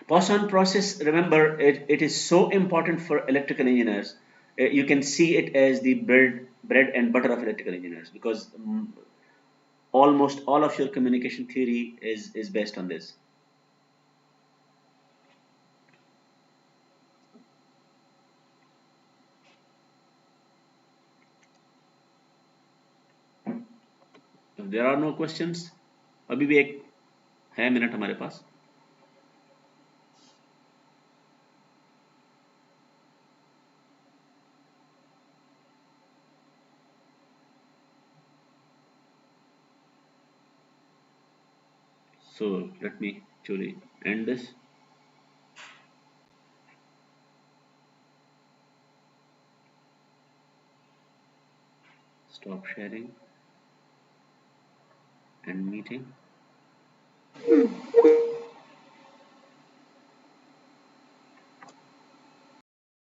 Poisson process, remember, it is so important for electrical engineers. You can see it as the bread and butter of electrical engineers, because almost all of your communication theory is based on this. If there are no questions, अभी भी एक है मिनट हमारे पास. So let me actually end this. Stop sharing and meeting.